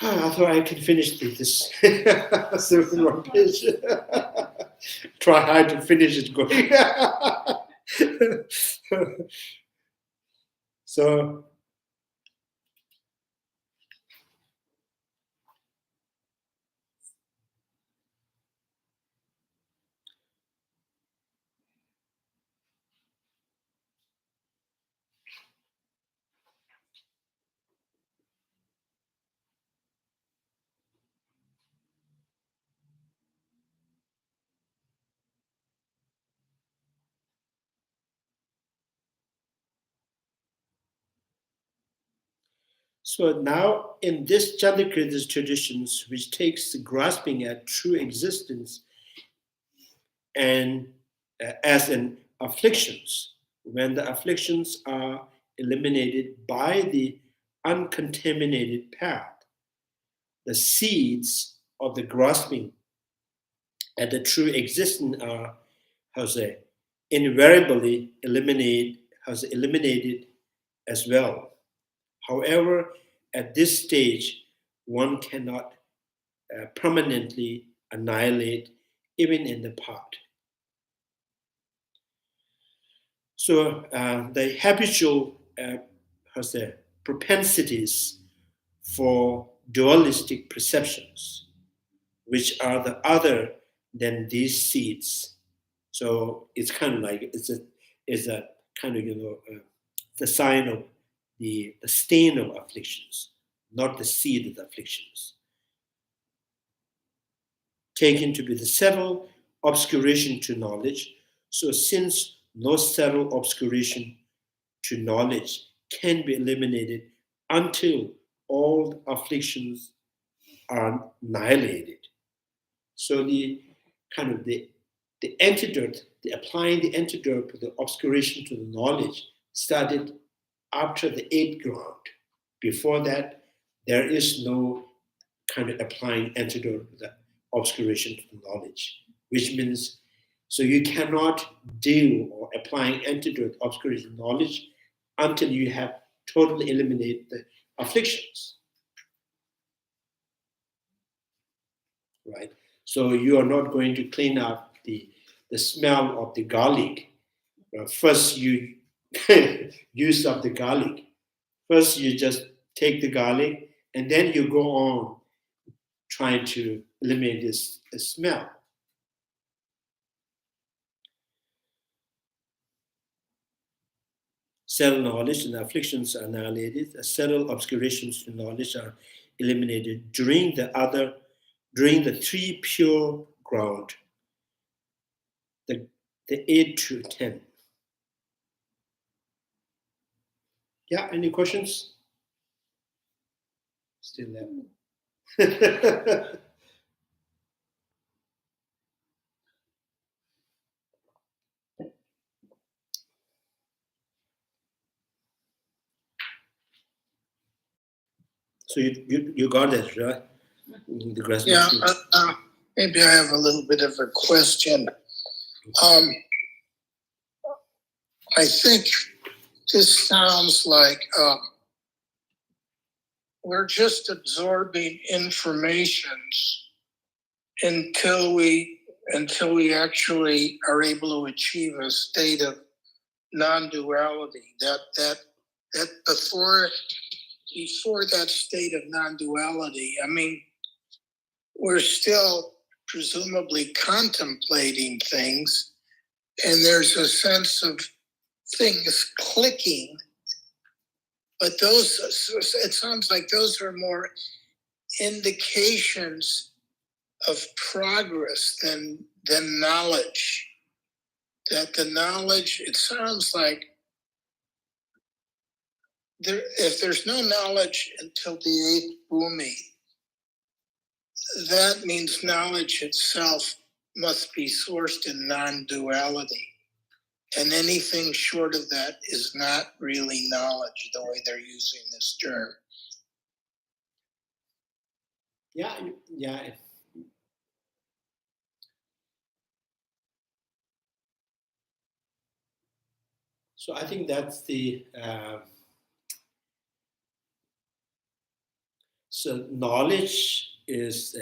I thought I could finish this 71 page. Try hard to finish it going. So now in this Chandrakirti's traditions, which takes grasping at true existence and as an afflictions, when the afflictions are eliminated by the uncontaminated path, the seeds of the grasping at the true existence are, invariably eliminated as well. However, at this stage, one cannot permanently annihilate even in the part. So the habitual propensities for dualistic perceptions, which are the other than these seeds. So it's kind of like it's a kind of the sign of the stain of afflictions, not the seed of the afflictions. Taken to be the subtle obscuration to knowledge. So since no subtle obscuration to knowledge can be eliminated until all afflictions are annihilated. So the kind of the antidote, applying the antidote to the obscuration to the knowledge started after the 8th ground. Before that, there is no kind of applying antidote to the obscuration to the knowledge, which means so you cannot deal or applying antidote to obscuration to knowledge until you have totally eliminated the afflictions. Right? So you are not going to clean up the smell of the garlic. First you use up the garlic. First you just take the garlic and then you go on trying to eliminate this smell. Subtle knowledge and afflictions are annihilated. Subtle obscurations to knowledge are eliminated during the 3 pure ground, the 8 to 10. Yeah, any questions? Still there. So you got it, right? The grass. Yeah, maybe I have a little bit of a question. I think this sounds like we're just absorbing informations until we actually are able to achieve a state of non-duality. That before that state of non-duality, I mean, we're still presumably contemplating things, and there's a sense of things clicking, but it sounds like those are more indications of progress than knowledge. That the knowledge, it sounds like if there's no knowledge until the 8th bhumi, that means knowledge itself must be sourced in non-duality. And anything short of that is not really knowledge, the way they're using this term. Yeah. So I think that's the so knowledge is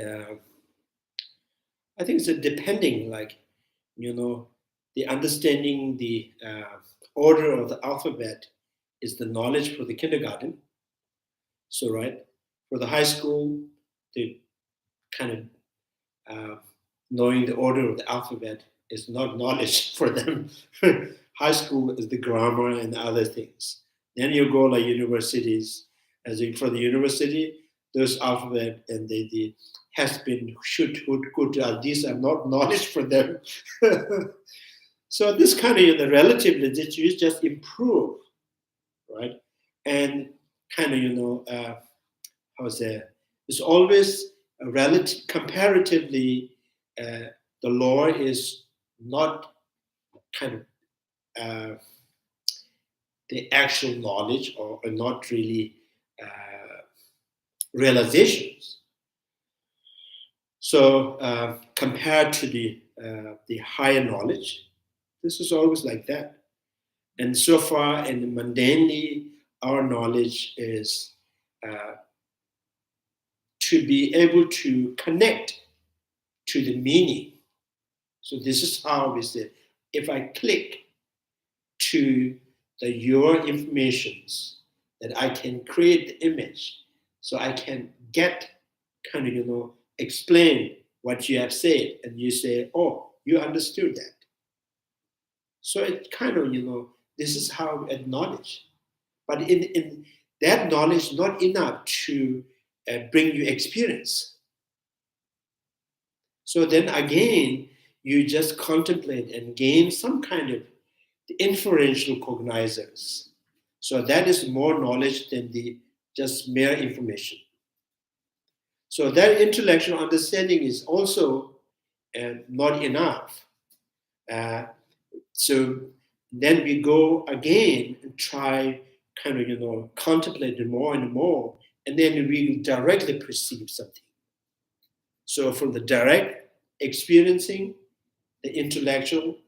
I think it's a depending, like the understanding the order of the alphabet is the knowledge for the kindergarten. So right for the high school, the kind of knowing the order of the alphabet is not knowledge for them. High school is the grammar and other things. Then you go like universities. For the university, those alphabet and the has been, should, would, could, these are not knowledge for them. So this kind of the relatively that you just improve, right? And kind of how to say, it's always a relative comparatively. The law is not kind of the actual knowledge or not really realizations. So compared to the higher knowledge, this is always like that. And so far, in mundanely, our knowledge is to be able to connect to the meaning. So this is how we say, if I click to your informations, that I can create the image, so I can get kind of, explain what you have said, and you say, oh, you understood that. So it kind of, this is how we acknowledge. But in that knowledge, not enough to bring you experience. So then again, you just contemplate and gain some kind of inferential cognizance. So that is more knowledge than the just mere information. So that intellectual understanding is also not enough. So then we go again and try kind of, contemplate it more and more, and then we directly perceive something. So from the direct experiencing, the intellectual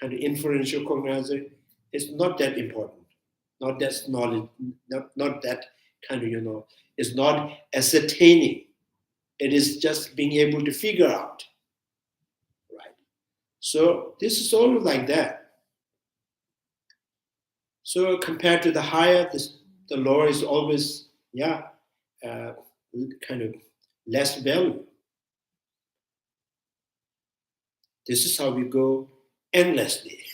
kind of inferential cognizing is not that important. Not that knowledge, not that kind of, is not ascertaining. It is just being able to figure out. Right. So this is all like that. So compared to the higher, the lower is always, kind of less value. This is how we go endlessly.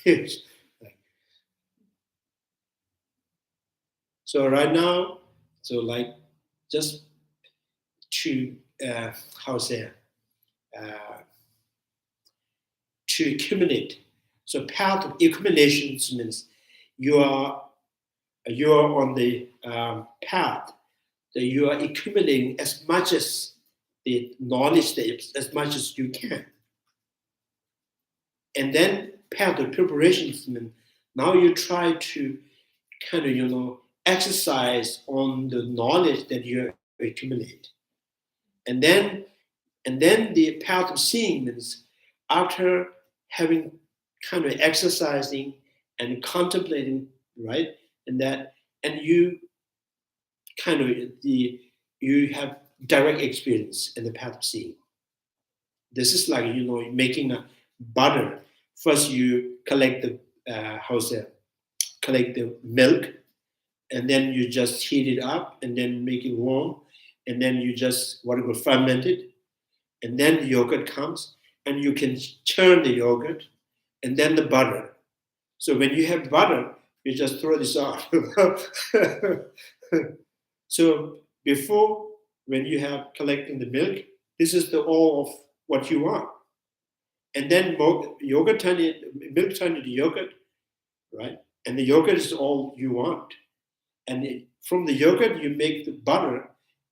So right now, so like just to to accumulate. So path of accumulations means you are on the path that you are accumulating as much as the knowledge, as much as you can. And then path of preparations means now you try to kind of, exercise on the knowledge that you accumulate. And then the path of seeing means after having kind of exercising and contemplating, right? And you kind of you have direct experience in the path of seeing. This is like, making a butter. First you collect the collect the milk, and then you just heat it up and then make it warm, and then you just ferment it, and then the yogurt comes, and you can churn the yogurt, and then the butter. So when you have butter, you just throw this off. So before, when you have collecting the milk, this is all of what you want. And then milk turn into yogurt, right? And the yogurt is all you want. And from the yogurt, you make the butter,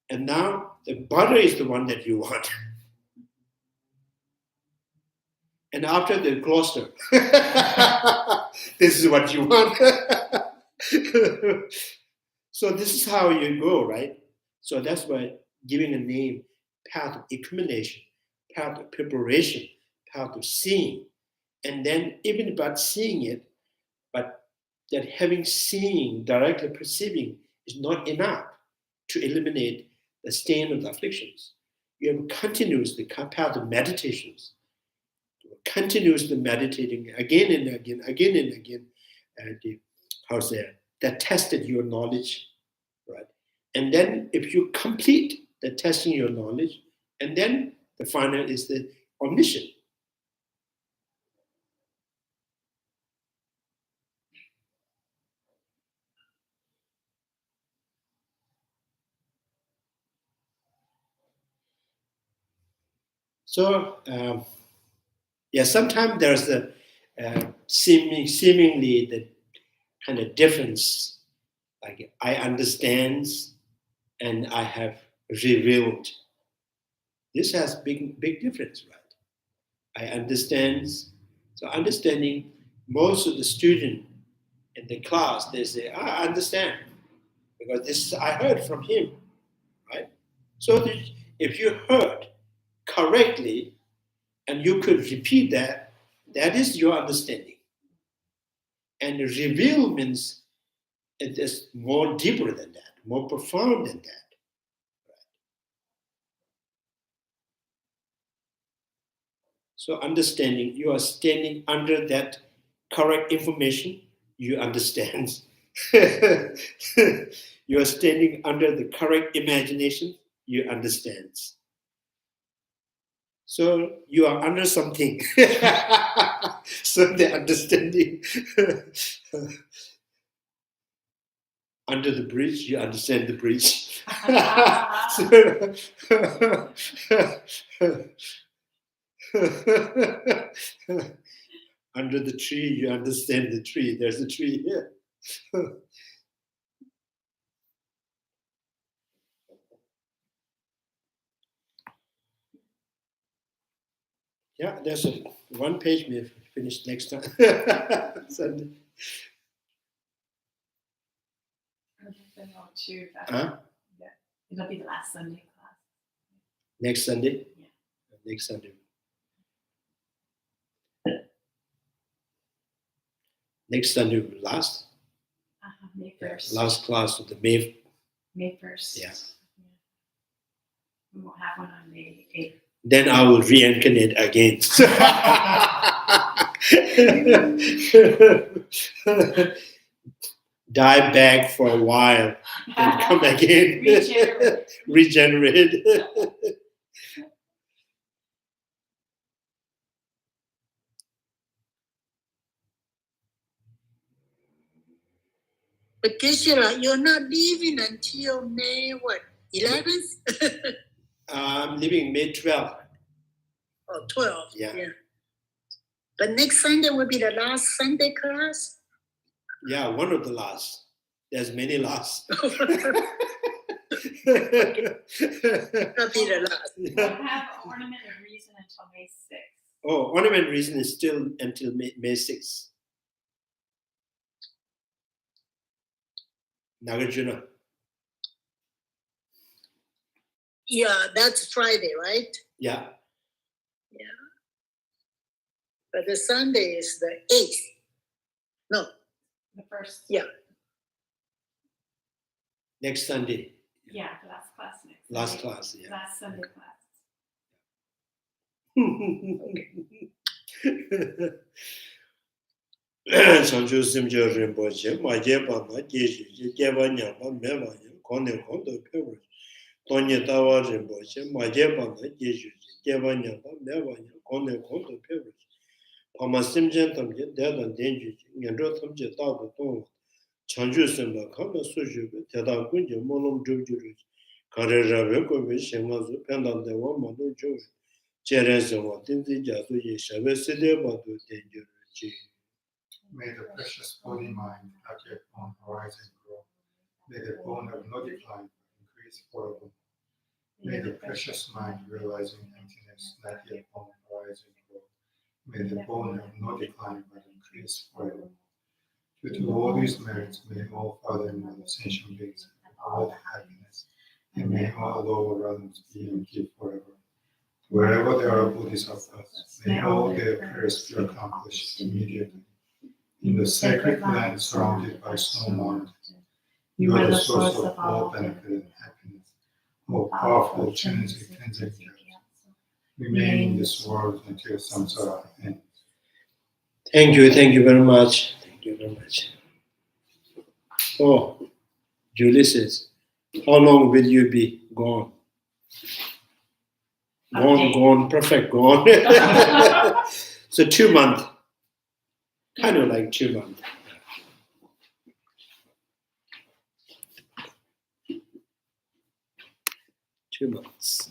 and now the butter is the one that you want. And after the cluster, this is what you want. So this is how you go, right? So that's why giving a name, path of accumulation, path of preparation, path of seeing. And then even about seeing it, but that having seeing, directly perceiving, is not enough to eliminate the stain of the afflictions. You have continuously path of meditations, continuously meditating again and again, and that tested your knowledge, right? And then if you complete the testing your knowledge, and then the final is the omniscient. So sometimes there's a seemingly the kind of difference, like I understand and I have revealed. This has big difference, right? I understand. So understanding, most of the student in the class, they say, I understand, because this I heard from him, right? So if you heard correctly and you could repeat that, that is your understanding. And reveal means it is more deeper than that, more profound than that. So understanding, you are standing under that correct information, you understand. You are standing under the correct imagination, you understand. So you are under something. So the understanding. Under the bridge, you understand the bridge. Under the tree, you understand the tree. There's a tree here. Yeah, there's one page we finish next time. Sunday. Huh? Yeah. It'll be the last Sunday class. Next Sunday? Yeah. Next Sunday. Next Sunday will be last. May 1st. Last class of the May. May 1st. Yeah. We won't have one on May 8th. Then I will reincarnate again. Die back for a while and come again. Regenerate. But Geshe-la, you're not leaving until May what? 11th? I'm leaving May 12th. Oh, 12. Yeah. But next Sunday will be the last Sunday class? Yeah, one of the last. There's many last. That'll be the last. We won't have Ornament of Reason until May 6th. Oh, Ornament Reason is still until May 6th. Nagarjuna. Yeah, that's Friday, right? Yeah. But the Sunday is the 8th. No. The 1st. Yeah. Next Sunday. Yeah, last class next Last Sunday. class, yeah. Last Sunday class. Sanju Simjo Rinpoche, Majeba, Majeshi, Jeba Nyamba, Mema, Kone Kondo Pebble, Tonya Tawa Rinpoche, Majeba, Majeshi, Jeba Nyamba, Meva, Kone Kondo Pebble, Pama Simjan Tamje, Dedan Denji, Yandro Tamje Tabu Tong, Chanju Simba, Kama Suju, Teda Kunja, Molom Juju, Karera Veko, Shemazu, Pendant de Wamadu Joe, Cherezo, Tinzi Jazu, Yeshabe Sede Badu, Denju. May the precious body mind not yet on horizon grow. May the bone have no decline but increase forever. May the precious mind realizing emptiness not yet on horizon grow. May the bone have no decline but increase forever. Due to all these merits, may all Father and Mother sentient beings have all the happiness, and may all lower realms be and keep forever. Wherever there are Bodhisattvas, may all their prayers be accomplished immediately. In the sacred land surrounded by snow mountains, you are the source of all benefit and happiness. O powerful Trinity cleansing council, remain in this world until samsara ends. Thank you very much. Thank you very much. Oh, Ulysses, how long will you be gone? Gone, perfect, gone. So 2 months. Kind of like 2 months. 2 months.